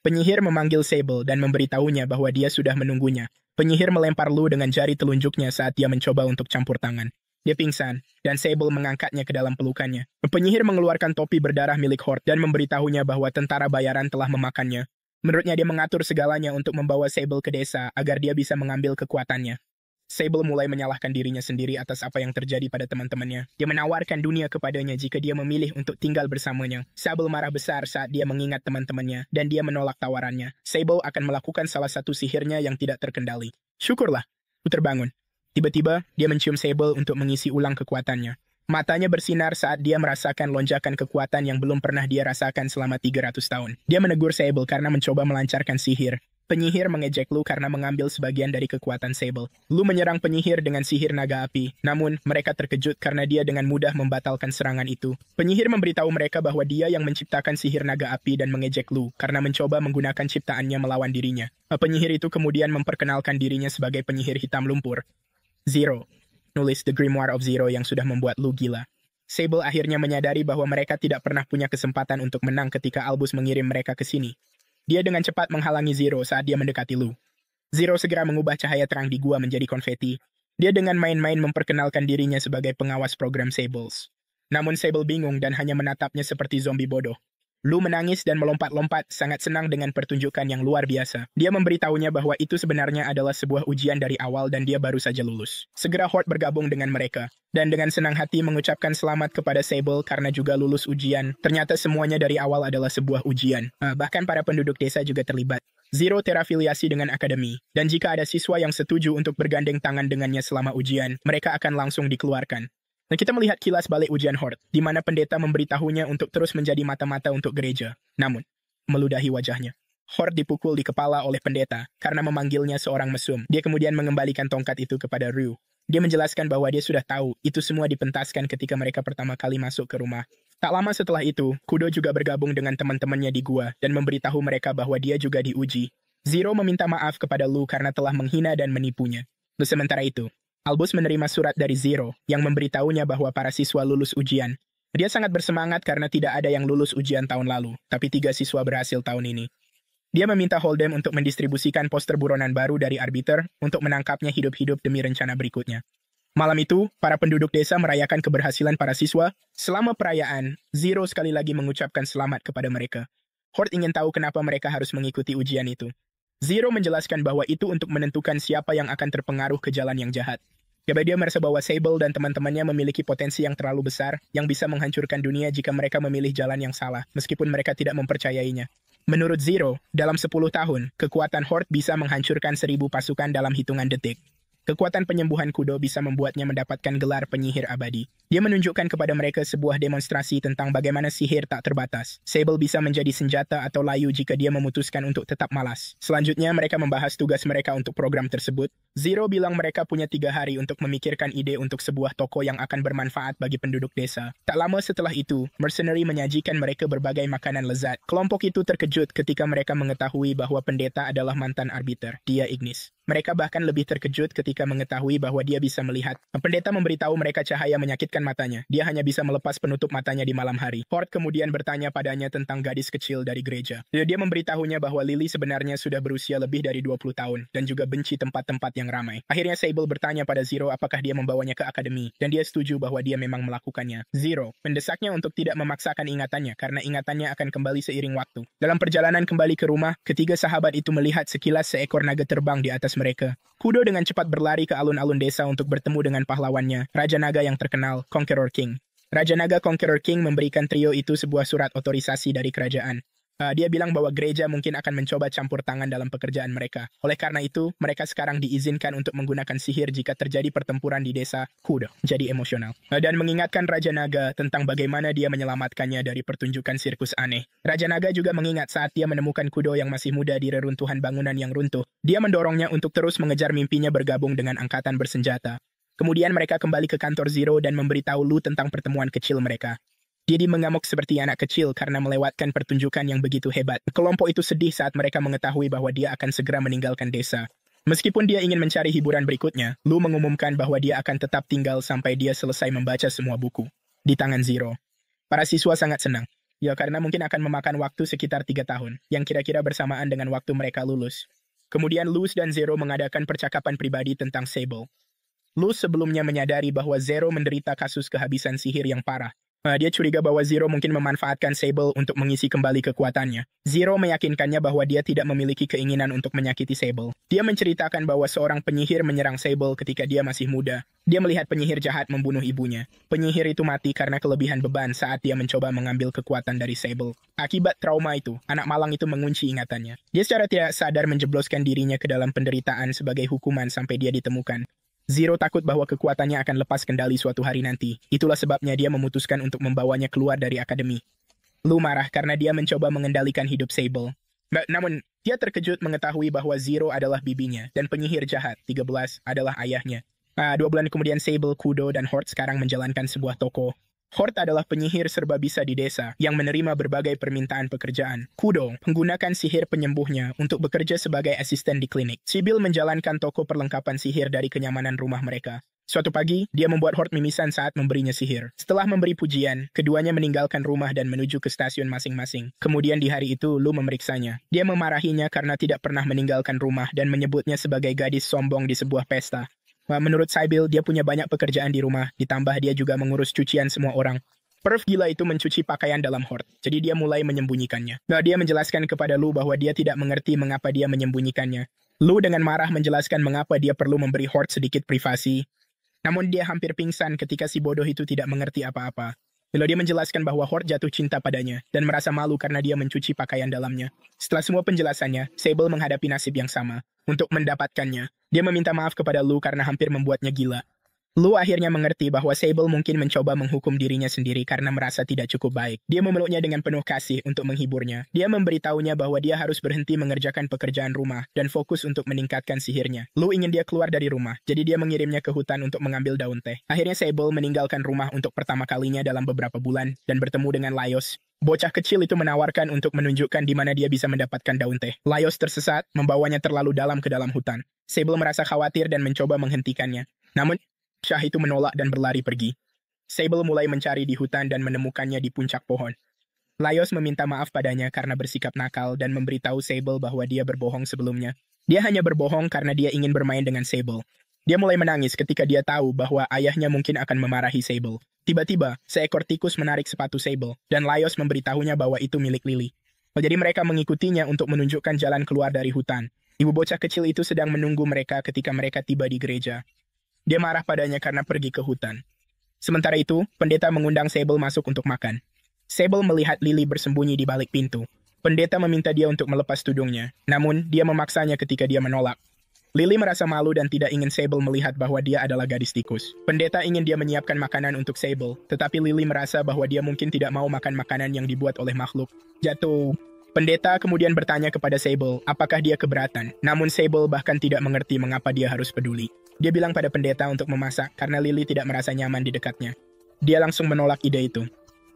Penyihir memanggil Sable dan memberitahunya bahwa dia sudah menunggunya. Penyihir melempar Lu dengan jari telunjuknya saat dia mencoba untuk campur tangan. Dia pingsan, dan Sable mengangkatnya ke dalam pelukannya. Penyihir mengeluarkan topi berdarah milik Hort dan memberitahunya bahwa tentara bayaran telah memakannya. Menurutnya dia mengatur segalanya untuk membawa Sable ke desa agar dia bisa mengambil kekuatannya. Sable mulai menyalahkan dirinya sendiri atas apa yang terjadi pada teman-temannya. Dia menawarkan dunia kepadanya jika dia memilih untuk tinggal bersamanya. Sable marah besar saat dia mengingat teman-temannya, dan dia menolak tawarannya. Sable akan melakukan salah satu sihirnya yang tidak terkendali. Syukurlah, Lu terbangun. Tiba-tiba, dia mencium Sable untuk mengisi ulang kekuatannya. Matanya bersinar saat dia merasakan lonjakan kekuatan yang belum pernah dia rasakan selama 300 tahun. Dia menegur Sable karena mencoba melancarkan sihir. Penyihir mengejek Lu karena mengambil sebagian dari kekuatan Sable. Lu menyerang penyihir dengan sihir naga api, namun mereka terkejut karena dia dengan mudah membatalkan serangan itu. Penyihir memberitahu mereka bahwa dia yang menciptakan sihir naga api dan mengejek Lu karena mencoba menggunakan ciptaannya melawan dirinya. Penyihir itu kemudian memperkenalkan dirinya sebagai penyihir hitam lumpur. Zero. Nulis The Grimoire of Zero yang sudah membuat Lu gila. Sable akhirnya menyadari bahwa mereka tidak pernah punya kesempatan untuk menang ketika Albus mengirim mereka ke sini. Dia dengan cepat menghalangi Zero saat dia mendekati Lu. Zero segera mengubah cahaya terang di gua menjadi konfeti. Dia dengan main-main memperkenalkan dirinya sebagai pengawas program Sables. Namun Sable bingung dan hanya menatapnya seperti zombie bodoh. Lu menangis dan melompat-lompat, sangat senang dengan pertunjukan yang luar biasa. Dia memberitahunya bahwa itu sebenarnya adalah sebuah ujian dari awal dan dia baru saja lulus. Segera Hort bergabung dengan mereka, dan dengan senang hati mengucapkan selamat kepada Sable karena juga lulus ujian. Ternyata semuanya dari awal adalah sebuah ujian. Bahkan para penduduk desa juga terlibat. Zero terafiliasi dengan akademi, dan jika ada siswa yang setuju untuk bergandeng tangan dengannya selama ujian, mereka akan langsung dikeluarkan. Dan kita melihat kilas balik ujian Hort, di mana pendeta memberitahunya untuk terus menjadi mata-mata untuk gereja. Namun, meludahi wajahnya. Hort dipukul di kepala oleh pendeta karena memanggilnya seorang mesum. Dia kemudian mengembalikan tongkat itu kepada Rue. Dia menjelaskan bahwa dia sudah tahu itu semua dipentaskan ketika mereka pertama kali masuk ke rumah. Tak lama setelah itu, Kudo juga bergabung dengan teman-temannya di gua dan memberitahu mereka bahwa dia juga diuji. Zero meminta maaf kepada Lu karena telah menghina dan menipunya. Sementara itu, Albus menerima surat dari Zero yang memberitahunya bahwa para siswa lulus ujian. Dia sangat bersemangat karena tidak ada yang lulus ujian tahun lalu, tapi 3 siswa berhasil tahun ini. Dia meminta Hold'em untuk mendistribusikan poster buronan baru dari Arbiter untuk menangkapnya hidup-hidup demi rencana berikutnya. Malam itu, para penduduk desa merayakan keberhasilan para siswa. Selama perayaan, Zero sekali lagi mengucapkan selamat kepada mereka. Hort ingin tahu kenapa mereka harus mengikuti ujian itu. Zero menjelaskan bahwa itu untuk menentukan siapa yang akan terpengaruh ke jalan yang jahat. Dia merasa bahwa Sable dan teman-temannya memiliki potensi yang terlalu besar yang bisa menghancurkan dunia jika mereka memilih jalan yang salah, meskipun mereka tidak mempercayainya. Menurut Zero, dalam 10 tahun, kekuatan Horde bisa menghancurkan 1000 pasukan dalam hitungan detik. Kekuatan penyembuhan Kudo bisa membuatnya mendapatkan gelar penyihir abadi. Dia menunjukkan kepada mereka sebuah demonstrasi tentang bagaimana sihir tak terbatas. Sable bisa menjadi senjata atau layu jika dia memutuskan untuk tetap malas. Selanjutnya, mereka membahas tugas mereka untuk program tersebut. Zero bilang mereka punya 3 hari untuk memikirkan ide untuk sebuah toko yang akan bermanfaat bagi penduduk desa. Tak lama setelah itu, Mercenary menyajikan mereka berbagai makanan lezat. Kelompok itu terkejut ketika mereka mengetahui bahwa pendeta adalah mantan arbiter, dia Ignis. Mereka bahkan lebih terkejut ketika mengetahui bahwa dia bisa melihat. Pendeta memberitahu mereka cahaya menyakitkan matanya. Dia hanya bisa melepas penutup matanya di malam hari. Horde kemudian bertanya padanya tentang gadis kecil dari gereja. Dia memberitahunya bahwa Lily sebenarnya sudah berusia lebih dari 20 tahun dan juga benci tempat-tempat yang ramai. Akhirnya Sable bertanya pada Zero apakah dia membawanya ke akademi, dan dia setuju bahwa dia memang melakukannya. Zero mendesaknya untuk tidak memaksakan ingatannya karena ingatannya akan kembali seiring waktu. Dalam perjalanan kembali ke rumah, ketiga sahabat itu melihat sekilas seekor naga terbang di atas mereka. Kudo dengan cepat berlari ke alun-alun desa untuk bertemu dengan pahlawannya, Raja Naga yang terkenal, Conqueror King. Raja Naga Conqueror King memberikan trio itu sebuah surat otorisasi dari kerajaan. Dia bilang bahwa gereja mungkin akan mencoba campur tangan dalam pekerjaan mereka. Oleh karena itu, mereka sekarang diizinkan untuk menggunakan sihir jika terjadi pertempuran di desa Kudo. Jadi emosional. Dan mengingatkan Raja Naga tentang bagaimana dia menyelamatkannya dari pertunjukan sirkus aneh. Raja Naga juga mengingat saat dia menemukan Kudo yang masih muda di reruntuhan bangunan yang runtuh. Dia mendorongnya untuk terus mengejar mimpinya bergabung dengan angkatan bersenjata. Kemudian mereka kembali ke kantor Zero dan memberitahu Lu tentang pertemuan kecil mereka. Dia mengamuk seperti anak kecil karena melewatkan pertunjukan yang begitu hebat. Kelompok itu sedih saat mereka mengetahui bahwa dia akan segera meninggalkan desa. Meskipun dia ingin mencari hiburan berikutnya, Lu mengumumkan bahwa dia akan tetap tinggal sampai dia selesai membaca semua buku. Di tangan Zero. Para siswa sangat senang. Ya karena mungkin akan memakan waktu sekitar 3 tahun, yang kira-kira bersamaan dengan waktu mereka lulus. Kemudian Luz dan Zero mengadakan percakapan pribadi tentang Sable. Luz sebelumnya menyadari bahwa Zero menderita kasus kehabisan sihir yang parah. Dia curiga bahwa Zero mungkin memanfaatkan Sable untuk mengisi kembali kekuatannya. Zero meyakinkannya bahwa dia tidak memiliki keinginan untuk menyakiti Sable. Dia menceritakan bahwa seorang penyihir menyerang Sable ketika dia masih muda. Dia melihat penyihir jahat membunuh ibunya. Penyihir itu mati karena kelebihan beban saat dia mencoba mengambil kekuatan dari Sable. Akibat trauma itu, anak malang itu mengunci ingatannya. Dia secara tidak sadar menjebloskan dirinya ke dalam penderitaan sebagai hukuman sampai dia ditemukan. Zero takut bahwa kekuatannya akan lepas kendali suatu hari nanti. Itulah sebabnya dia memutuskan untuk membawanya keluar dari akademi. Lu marah karena dia mencoba mengendalikan hidup Sable. Namun, dia terkejut mengetahui bahwa Zero adalah bibinya, dan penyihir jahat, 13, adalah ayahnya. 2 bulan kemudian Sable, Kudo, dan Horde sekarang menjalankan sebuah toko. Horde adalah penyihir serba bisa di desa yang menerima berbagai permintaan pekerjaan. Kudo menggunakan sihir penyembuhnya untuk bekerja sebagai asisten di klinik. Sibyl menjalankan toko perlengkapan sihir dari kenyamanan rumah mereka. Suatu pagi, dia membuat Horde mimisan saat memberinya sihir. Setelah memberi pujian, keduanya meninggalkan rumah dan menuju ke stasiun masing-masing. Kemudian di hari itu, Lu memeriksanya. Dia memarahinya karena tidak pernah meninggalkan rumah dan menyebutnya sebagai gadis sombong di sebuah pesta. Menurut Sibyl, dia punya banyak pekerjaan di rumah, ditambah dia juga mengurus cucian semua orang. Perv gila itu mencuci pakaian dalam Horde, jadi dia mulai menyembunyikannya. Dia menjelaskan kepada Lu bahwa dia tidak mengerti mengapa dia menyembunyikannya. Lu dengan marah menjelaskan mengapa dia perlu memberi Horde sedikit privasi. Namun dia hampir pingsan ketika si bodoh itu tidak mengerti apa-apa. Lalu dia menjelaskan bahwa Horde jatuh cinta padanya dan merasa malu karena dia mencuci pakaian dalamnya. Setelah semua penjelasannya, Sable menghadapi nasib yang sama. Untuk mendapatkannya, dia meminta maaf kepada Lu karena hampir membuatnya gila. Lu akhirnya mengerti bahwa Sable mungkin mencoba menghukum dirinya sendiri karena merasa tidak cukup baik. Dia memeluknya dengan penuh kasih untuk menghiburnya. Dia memberitahunya bahwa dia harus berhenti mengerjakan pekerjaan rumah dan fokus untuk meningkatkan sihirnya. Lu ingin dia keluar dari rumah, jadi dia mengirimnya ke hutan untuk mengambil daun teh. Akhirnya Sable meninggalkan rumah untuk pertama kalinya dalam beberapa bulan dan bertemu dengan Laios. Bocah kecil itu menawarkan untuk menunjukkan di mana dia bisa mendapatkan daun teh. Laios tersesat, membawanya terlalu dalam ke dalam hutan. Sable merasa khawatir dan mencoba menghentikannya. Namun, Syah itu menolak dan berlari pergi. Sable mulai mencari di hutan dan menemukannya di puncak pohon. Laios meminta maaf padanya karena bersikap nakal dan memberitahu Sable bahwa dia berbohong sebelumnya. Dia hanya berbohong karena dia ingin bermain dengan Sable. Dia mulai menangis ketika dia tahu bahwa ayahnya mungkin akan memarahi Sable. Tiba-tiba, seekor tikus menarik sepatu Sable, dan Laios memberitahunya bahwa itu milik Lily. Jadi mereka mengikutinya untuk menunjukkan jalan keluar dari hutan. Ibu bocah kecil itu sedang menunggu mereka ketika mereka tiba di gereja. Dia marah padanya karena pergi ke hutan. Sementara itu, pendeta mengundang Sable masuk untuk makan. Sable melihat Lily bersembunyi di balik pintu. Pendeta meminta dia untuk melepas tudungnya, namun dia memaksanya ketika dia menolak. Lily merasa malu dan tidak ingin Sable melihat bahwa dia adalah gadis tikus. Pendeta ingin dia menyiapkan makanan untuk Sable, tetapi Lily merasa bahwa dia mungkin tidak mau makan makanan yang dibuat oleh makhluk. Jatuh. Pendeta kemudian bertanya kepada Sable apakah dia keberatan, namun Sable bahkan tidak mengerti mengapa dia harus peduli. Dia bilang pada pendeta untuk memasak karena Lily tidak merasa nyaman di dekatnya. Dia langsung menolak ide itu,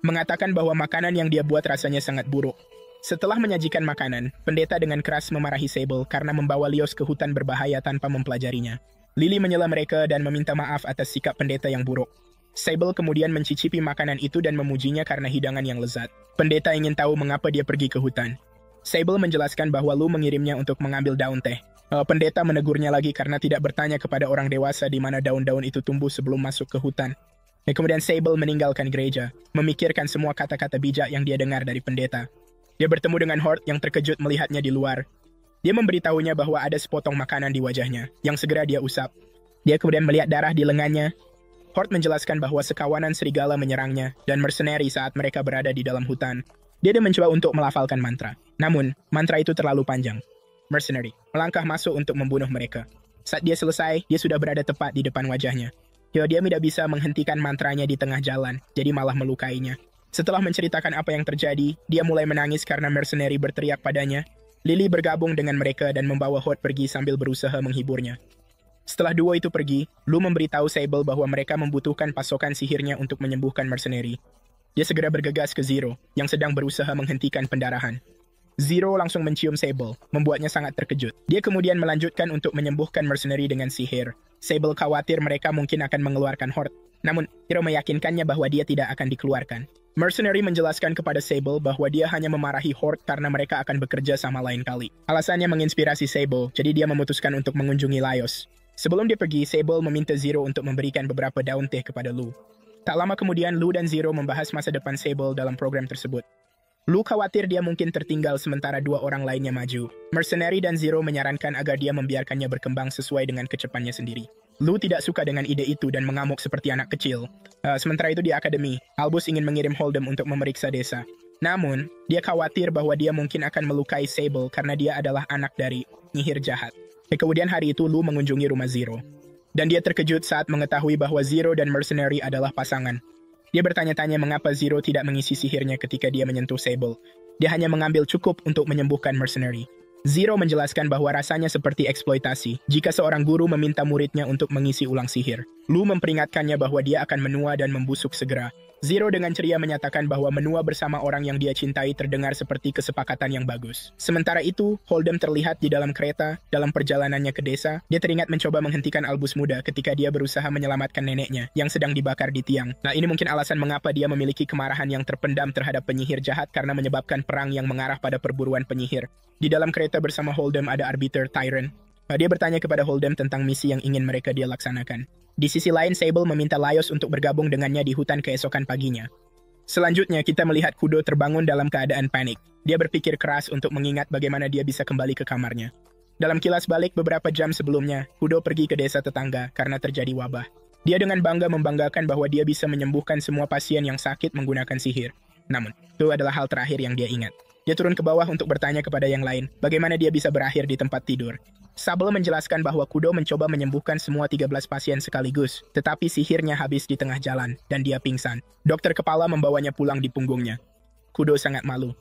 mengatakan bahwa makanan yang dia buat rasanya sangat buruk. Setelah menyajikan makanan, pendeta dengan keras memarahi Sable karena membawa Laios ke hutan berbahaya tanpa mempelajarinya. Lily menyela mereka dan meminta maaf atas sikap pendeta yang buruk. Sable kemudian mencicipi makanan itu dan memujinya karena hidangan yang lezat. Pendeta ingin tahu mengapa dia pergi ke hutan. Sable menjelaskan bahwa Lu mengirimnya untuk mengambil daun teh. Pendeta menegurnya lagi karena tidak bertanya kepada orang dewasa di mana daun-daun itu tumbuh sebelum masuk ke hutan. Kemudian Sable meninggalkan gereja, memikirkan semua kata-kata bijak yang dia dengar dari pendeta. Dia bertemu dengan Hort yang terkejut melihatnya di luar. Dia memberitahunya bahwa ada sepotong makanan di wajahnya, yang segera dia usap. Dia kemudian melihat darah di lengannya. Hort menjelaskan bahwa sekawanan serigala menyerangnya dan mercenari saat mereka berada di dalam hutan. Dia mencoba untuk melafalkan mantra. Namun, mantra itu terlalu panjang. Mercenary melangkah masuk untuk membunuh mereka. Saat dia selesai, dia sudah berada tepat di depan wajahnya. Dia tidak bisa menghentikan mantranya di tengah jalan, jadi malah melukainya. Setelah menceritakan apa yang terjadi, dia mulai menangis karena mercenary berteriak padanya. Lily bergabung dengan mereka dan membawa Hort pergi sambil berusaha menghiburnya. Setelah duo itu pergi, Lu memberitahu Sable bahwa mereka membutuhkan pasokan sihirnya untuk menyembuhkan mercenary. Dia segera bergegas ke Zero, yang sedang berusaha menghentikan pendarahan. Zero langsung mencium Sable, membuatnya sangat terkejut. Dia kemudian melanjutkan untuk menyembuhkan mercenary dengan sihir. Sable khawatir mereka mungkin akan mengeluarkan Hort, namun Zero meyakinkannya bahwa dia tidak akan dikeluarkan. Mercenary menjelaskan kepada Sable bahwa dia hanya memarahi Hort karena mereka akan bekerja sama lain kali. Alasannya menginspirasi Sable, jadi dia memutuskan untuk mengunjungi Laios. Sebelum dia pergi, Sable meminta Zero untuk memberikan beberapa daun teh kepada Lu. Tak lama kemudian, Lu dan Zero membahas masa depan Sable dalam program tersebut. Lu khawatir dia mungkin tertinggal sementara dua orang lainnya maju. Mercenary dan Zero menyarankan agar dia membiarkannya berkembang sesuai dengan kecepatannya sendiri. Lu tidak suka dengan ide itu dan mengamuk seperti anak kecil. Sementara itu di akademi, Albus ingin mengirim Holdem untuk memeriksa desa. Namun, dia khawatir bahwa dia mungkin akan melukai Sable karena dia adalah anak dari penyihir jahat. Kemudian hari itu Lu mengunjungi rumah Zero. Dan dia terkejut saat mengetahui bahwa Zero dan Mercenary adalah pasangan. Dia bertanya-tanya mengapa Zero tidak mengisi sihirnya ketika dia menyentuh Sable. Dia hanya mengambil cukup untuk menyembuhkan Mercenary. Zero menjelaskan bahwa rasanya seperti eksploitasi jika seorang guru meminta muridnya untuk mengisi ulang sihir. Lu memperingatkannya bahwa dia akan menua dan membusuk segera. Zero dengan ceria menyatakan bahwa menua bersama orang yang dia cintai terdengar seperti kesepakatan yang bagus. Sementara itu, Holdem terlihat di dalam kereta dalam perjalanannya ke desa. Dia teringat mencoba menghentikan Albus muda ketika dia berusaha menyelamatkan neneknya yang sedang dibakar di tiang. Nah, ini mungkin alasan mengapa dia memiliki kemarahan yang terpendam terhadap penyihir jahat karena menyebabkan perang yang mengarah pada perburuan penyihir. Di dalam kereta bersama Holdem ada Arbiter Tyrant. Dia bertanya kepada Holdem tentang misi yang ingin mereka dia laksanakan. Di sisi lain, Sable meminta Laios untuk bergabung dengannya di hutan keesokan paginya. Selanjutnya, kita melihat Kudo terbangun dalam keadaan panik. Dia berpikir keras untuk mengingat bagaimana dia bisa kembali ke kamarnya. Dalam kilas balik beberapa jam sebelumnya, Kudo pergi ke desa tetangga karena terjadi wabah. Dia dengan bangga membanggakan bahwa dia bisa menyembuhkan semua pasien yang sakit menggunakan sihir. Namun, itu adalah hal terakhir yang dia ingat. Dia turun ke bawah untuk bertanya kepada yang lain, bagaimana dia bisa berakhir di tempat tidur. Sable menjelaskan bahwa Kudo mencoba menyembuhkan semua 13 pasien sekaligus, tetapi sihirnya habis di tengah jalan, dan dia pingsan. Dokter kepala membawanya pulang di punggungnya. Kudo sangat malu.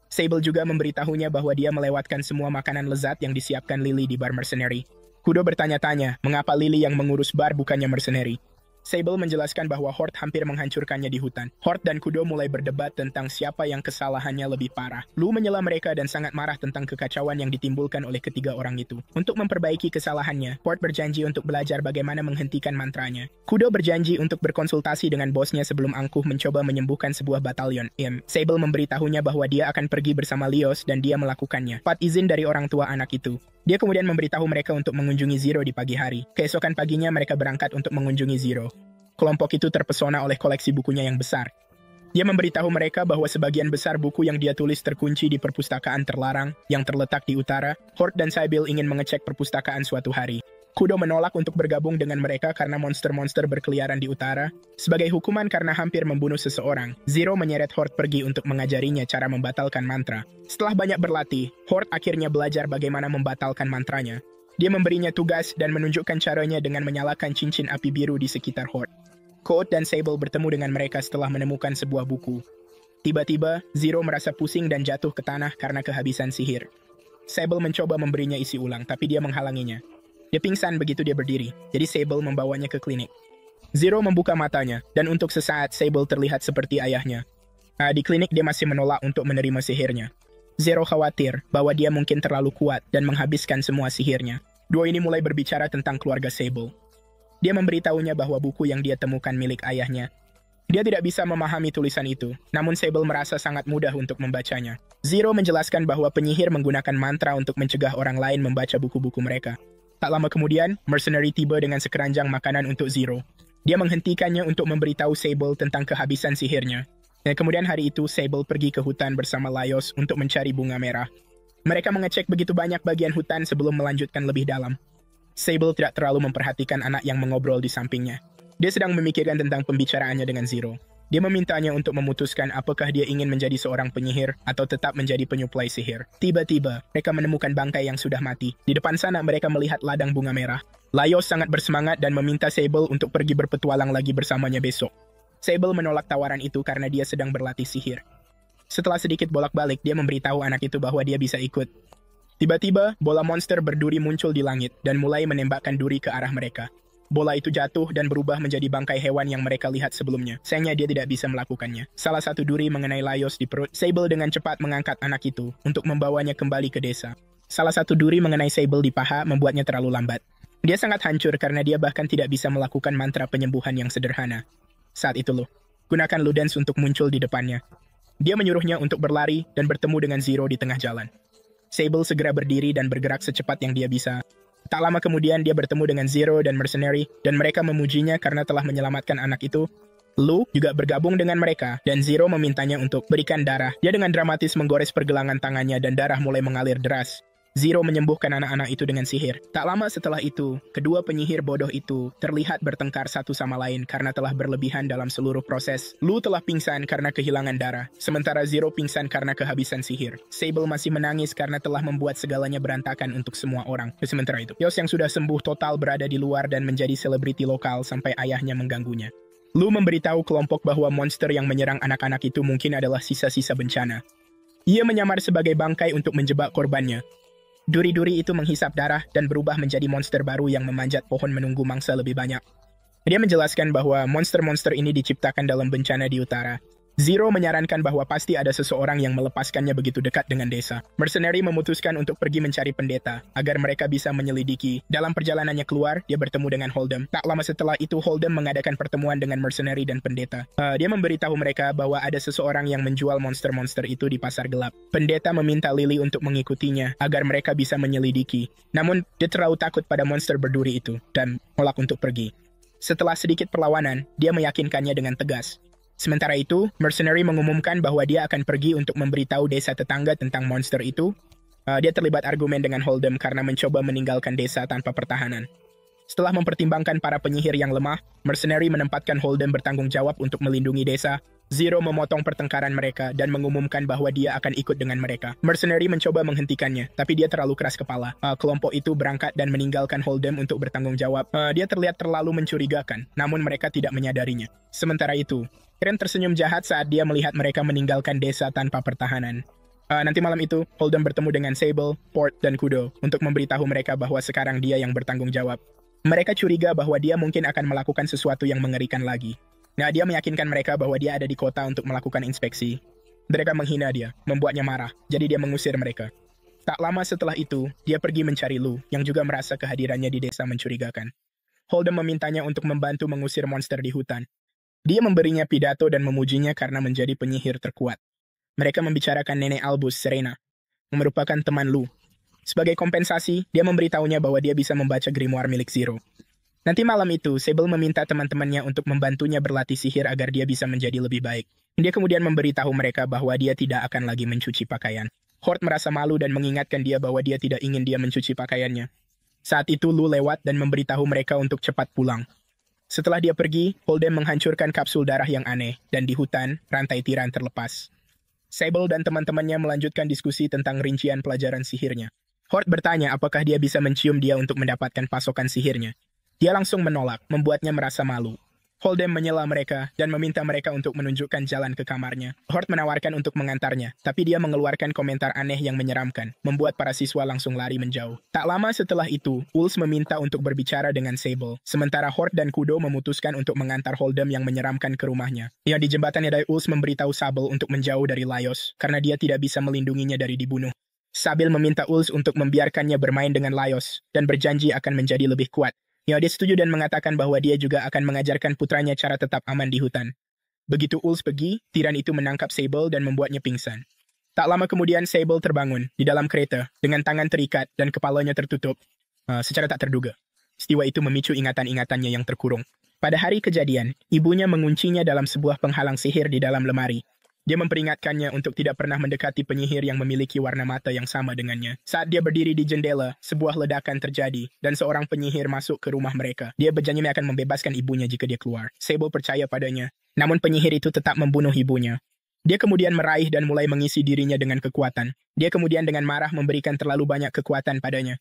Sable juga memberitahunya bahwa dia melewatkan semua makanan lezat yang disiapkan Lily di bar Mercenary. Kudo bertanya-tanya, mengapa Lily yang mengurus bar bukannya Mercenary. Sable menjelaskan bahwa Horde hampir menghancurkannya di hutan. Horde dan Kudo mulai berdebat tentang siapa yang kesalahannya lebih parah. Lu menyela mereka dan sangat marah tentang kekacauan yang ditimbulkan oleh ketiga orang itu. Untuk memperbaiki kesalahannya, Horde berjanji untuk belajar bagaimana menghentikan mantranya. Kudo berjanji untuk berkonsultasi dengan bosnya sebelum angkuh mencoba menyembuhkan sebuah batalion. Sable memberitahunya bahwa dia akan pergi bersama Lios dan dia melakukannya. Pat izin dari orang tua anak itu. Dia kemudian memberitahu mereka untuk mengunjungi Zero di pagi hari. Keesokan paginya mereka berangkat untuk mengunjungi Zero. Kelompok itu terpesona oleh koleksi bukunya yang besar. Dia memberitahu mereka bahwa sebagian besar buku yang dia tulis terkunci di perpustakaan terlarang yang terletak di utara. Horde dan Sable ingin mengecek perpustakaan suatu hari. Kudo menolak untuk bergabung dengan mereka karena monster-monster berkeliaran di utara. Sebagai hukuman karena hampir membunuh seseorang, Zero menyeret Horde pergi untuk mengajarinya cara membatalkan mantra. Setelah banyak berlatih, Horde akhirnya belajar bagaimana membatalkan mantranya. Dia memberinya tugas dan menunjukkan caranya dengan menyalakan cincin api biru di sekitar Horde. Code dan Sable bertemu dengan mereka setelah menemukan sebuah buku. Tiba-tiba, Zero merasa pusing dan jatuh ke tanah karena kehabisan sihir. Sable mencoba memberinya isi ulang, tapi dia menghalanginya. Dia pingsan begitu dia berdiri, jadi Sable membawanya ke klinik. Zero membuka matanya, dan untuk sesaat Sable terlihat seperti ayahnya. Di klinik dia masih menolak untuk menerima sihirnya. Zero khawatir bahwa dia mungkin terlalu kuat dan menghabiskan semua sihirnya. Dua ini mulai berbicara tentang keluarga Sable. Dia memberitahunya bahwa buku yang dia temukan milik ayahnya. Dia tidak bisa memahami tulisan itu, namun Sable merasa sangat mudah untuk membacanya. Zero menjelaskan bahwa penyihir menggunakan mantra untuk mencegah orang lain membaca buku-buku mereka. Tak lama kemudian, Mercenary tiba dengan sekeranjang makanan untuk Zero. Dia menghentikannya untuk memberitahu Sable tentang kehabisan sihirnya. Dan kemudian hari itu, Sable pergi ke hutan bersama Laios untuk mencari bunga merah. Mereka mengecek begitu banyak bagian hutan sebelum melanjutkan lebih dalam. Sable tidak terlalu memperhatikan anak yang mengobrol di sampingnya. Dia sedang memikirkan tentang pembicaraannya dengan Zero. Dia memintanya untuk memutuskan apakah dia ingin menjadi seorang penyihir atau tetap menjadi penyuplai sihir. Tiba-tiba, mereka menemukan bangkai yang sudah mati. Di depan sana mereka melihat ladang bunga merah. Laios sangat bersemangat dan meminta Sable untuk pergi berpetualang lagi bersamanya besok. Sable menolak tawaran itu karena dia sedang berlatih sihir. Setelah sedikit bolak-balik, dia memberitahu anak itu bahwa dia bisa ikut. Tiba-tiba, bola monster berduri muncul di langit dan mulai menembakkan duri ke arah mereka. Bola itu jatuh dan berubah menjadi bangkai hewan yang mereka lihat sebelumnya. Sayangnya dia tidak bisa melakukannya. Salah satu duri mengenai Laios di perut. Sable dengan cepat mengangkat anak itu untuk membawanya kembali ke desa. Salah satu duri mengenai Sable di paha membuatnya terlalu lambat. Dia sangat hancur karena dia bahkan tidak bisa melakukan mantra penyembuhan yang sederhana. Saat itu gunakan Ludens untuk muncul di depannya. Dia menyuruhnya untuk berlari dan bertemu dengan Zero di tengah jalan. Sable segera berdiri dan bergerak secepat yang dia bisa. Tak lama kemudian dia bertemu dengan Zero dan Mercenary, dan mereka memujinya karena telah menyelamatkan anak itu. Lu juga bergabung dengan mereka, dan Zero memintanya untuk berikan darah. Dia dengan dramatis menggores pergelangan tangannya dan darah mulai mengalir deras. Zero menyembuhkan anak-anak itu dengan sihir. Tak lama setelah itu, kedua penyihir bodoh itu terlihat bertengkar satu sama lain karena telah berlebihan dalam seluruh proses. Lu telah pingsan karena kehilangan darah, sementara Zero pingsan karena kehabisan sihir. Sable masih menangis karena telah membuat segalanya berantakan untuk semua orang. Sementara itu, Yos yang sudah sembuh total berada di luar dan menjadi selebriti lokal sampai ayahnya mengganggunya. Lu memberitahu kelompok bahwa monster yang menyerang anak-anak itu mungkin adalah sisa-sisa bencana. Ia menyamar sebagai bangkai untuk menjebak korbannya. Duri-duri itu menghisap darah dan berubah menjadi monster baru yang memanjat pohon menunggu mangsa lebih banyak. Dia menjelaskan bahwa monster-monster ini diciptakan dalam bencana di utara. Zero menyarankan bahwa pasti ada seseorang yang melepaskannya begitu dekat dengan desa. Mercenary memutuskan untuk pergi mencari pendeta, agar mereka bisa menyelidiki. Dalam perjalanannya keluar, dia bertemu dengan Holdem. Tak lama setelah itu, Holdem mengadakan pertemuan dengan Mercenary dan pendeta. Dia memberitahu mereka bahwa ada seseorang yang menjual monster-monster itu di pasar gelap. Pendeta meminta Lily untuk mengikutinya, agar mereka bisa menyelidiki. Namun, dia terlalu takut pada monster berduri itu, dan menolak untuk pergi. Setelah sedikit perlawanan, dia meyakinkannya dengan tegas. Sementara itu, Mercenary mengumumkan bahwa dia akan pergi untuk memberitahu desa tetangga tentang monster itu. Dia terlibat argumen dengan Holdem karena mencoba meninggalkan desa tanpa pertahanan. Setelah mempertimbangkan para penyihir yang lemah, Mercenary menempatkan Holdem bertanggung jawab untuk melindungi desa. Zero memotong pertengkaran mereka dan mengumumkan bahwa dia akan ikut dengan mereka. Mercenary mencoba menghentikannya, tapi dia terlalu keras kepala. Kelompok itu berangkat dan meninggalkan Holdem untuk bertanggung jawab. Dia terlihat terlalu mencurigakan, namun mereka tidak menyadarinya. Sementara itu, Karen tersenyum jahat saat dia melihat mereka meninggalkan desa tanpa pertahanan. Nanti malam itu, Holdem bertemu dengan Sable, Port, dan Kudo untuk memberitahu mereka bahwa sekarang dia yang bertanggung jawab. Mereka curiga bahwa dia mungkin akan melakukan sesuatu yang mengerikan lagi. Nah, dia meyakinkan mereka bahwa dia ada di kota untuk melakukan inspeksi. Mereka menghina dia, membuatnya marah, jadi dia mengusir mereka. Tak lama setelah itu, dia pergi mencari Lu, yang juga merasa kehadirannya di desa mencurigakan. Holden memintanya untuk membantu mengusir monster di hutan. Dia memberinya pidato dan memujinya karena menjadi penyihir terkuat. Mereka membicarakan nenek Albus, Serena, yang merupakan teman Lu. Sebagai kompensasi, dia memberitahunya bahwa dia bisa membaca grimoire milik Zero. Nanti malam itu, Sable meminta teman-temannya untuk membantunya berlatih sihir agar dia bisa menjadi lebih baik. Dia kemudian memberitahu mereka bahwa dia tidak akan lagi mencuci pakaian. Hort merasa malu dan mengingatkan dia bahwa dia tidak ingin dia mencuci pakaiannya. Saat itu Lu lewat dan memberitahu mereka untuk cepat pulang. Setelah dia pergi, Holden menghancurkan kapsul darah yang aneh, dan di hutan, rantai tiran terlepas. Sable dan teman-temannya melanjutkan diskusi tentang rincian pelajaran sihirnya. Hort bertanya apakah dia bisa mencium dia untuk mendapatkan pasokan sihirnya. Dia langsung menolak, membuatnya merasa malu. Holden menyela mereka dan meminta mereka untuk menunjukkan jalan ke kamarnya. Hort menawarkan untuk mengantarnya, tapi dia mengeluarkan komentar aneh yang menyeramkan, membuat para siswa langsung lari menjauh. Tak lama setelah itu, Ulz meminta untuk berbicara dengan Sable, sementara Hort dan Kudo memutuskan untuk mengantar Holden yang menyeramkan ke rumahnya. Di jembatannya dari Ulz memberitahu Sable untuk menjauh dari Laios, karena dia tidak bisa melindunginya dari dibunuh. Sable meminta Ulz untuk membiarkannya bermain dengan Laios, dan berjanji akan menjadi lebih kuat. Dia setuju dan mengatakan bahwa dia juga akan mengajarkan putranya cara tetap aman di hutan. Begitu Ulz pergi, tiran itu menangkap Sable dan membuatnya pingsan. Tak lama kemudian Sable terbangun di dalam kereta dengan tangan terikat dan kepalanya tertutup secara tak terduga. Peristiwa itu memicu ingatan-ingatannya yang terkurung. Pada hari kejadian, ibunya menguncinya dalam sebuah penghalang sihir di dalam lemari. Dia memperingatkannya untuk tidak pernah mendekati penyihir yang memiliki warna mata yang sama dengannya. Saat dia berdiri di jendela, sebuah ledakan terjadi, dan seorang penyihir masuk ke rumah mereka. Dia berjanji akan membebaskan ibunya jika dia keluar. Sable percaya padanya. Namun penyihir itu tetap membunuh ibunya. Dia kemudian meraih dan mulai mengisi dirinya dengan kekuatan. Dia kemudian dengan marah memberikan terlalu banyak kekuatan padanya.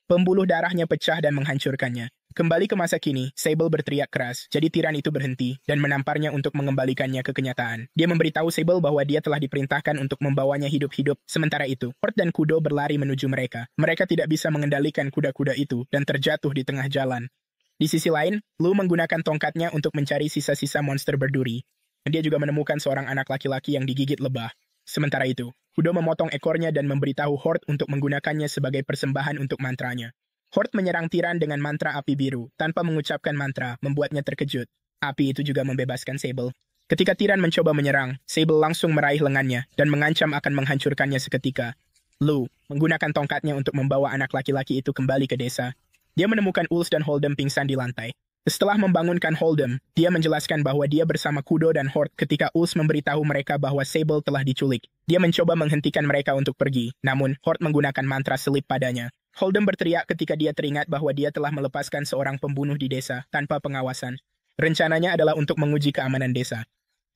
Pembuluh darahnya pecah dan menghancurkannya. Kembali ke masa kini, Sable berteriak keras, jadi tiran itu berhenti dan menamparnya untuk mengembalikannya ke kenyataan. Dia memberitahu Sable bahwa dia telah diperintahkan untuk membawanya hidup-hidup. Sementara itu, Hort dan Kudo berlari menuju mereka. Mereka tidak bisa mengendalikan kuda-kuda itu dan terjatuh di tengah jalan. Di sisi lain, Lu menggunakan tongkatnya untuk mencari sisa-sisa monster berduri. Dia juga menemukan seorang anak laki-laki yang digigit lebah. Sementara itu, Kudo memotong ekornya dan memberitahu Hort untuk menggunakannya sebagai persembahan untuk mantranya. Hort menyerang tiran dengan mantra api biru. Tanpa mengucapkan mantra, membuatnya terkejut. Api itu juga membebaskan Sable. Ketika tiran mencoba menyerang, Sable langsung meraih lengannya dan mengancam akan menghancurkannya seketika. Lu menggunakan tongkatnya untuk membawa anak laki-laki itu kembali ke desa. Dia menemukan Ulz dan Holden pingsan di lantai. Setelah membangunkan Holden, dia menjelaskan bahwa dia bersama Kudo dan Hort ketika Ulz memberitahu mereka bahwa Sable telah diculik. Dia mencoba menghentikan mereka untuk pergi, namun Hort menggunakan mantra selip padanya. Holden berteriak ketika dia teringat bahwa dia telah melepaskan seorang pembunuh di desa tanpa pengawasan. Rencananya adalah untuk menguji keamanan desa.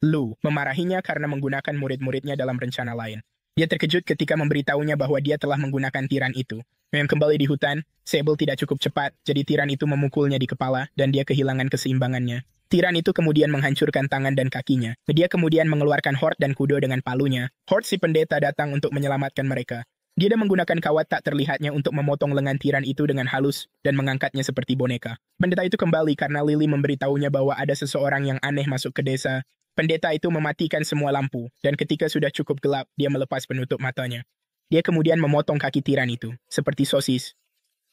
Lu memarahinya karena menggunakan murid-muridnya dalam rencana lain. Dia terkejut ketika memberitahunya bahwa dia telah menggunakan tiran itu. Yang kembali di hutan, Sable tidak cukup cepat, jadi tiran itu memukulnya di kepala dan dia kehilangan keseimbangannya. Tiran itu kemudian menghancurkan tangan dan kakinya. Dia kemudian mengeluarkan Hort dan Kudo dengan palunya. Hort si pendeta datang untuk menyelamatkan mereka. Dia menggunakan kawat tak terlihatnya untuk memotong lengan tiran itu dengan halus dan mengangkatnya seperti boneka. Pendeta itu kembali karena Lily memberitahunya bahwa ada seseorang yang aneh masuk ke desa. Pendeta itu mematikan semua lampu, dan ketika sudah cukup gelap, dia melepas penutup matanya. Dia kemudian memotong kaki tiran itu, seperti sosis.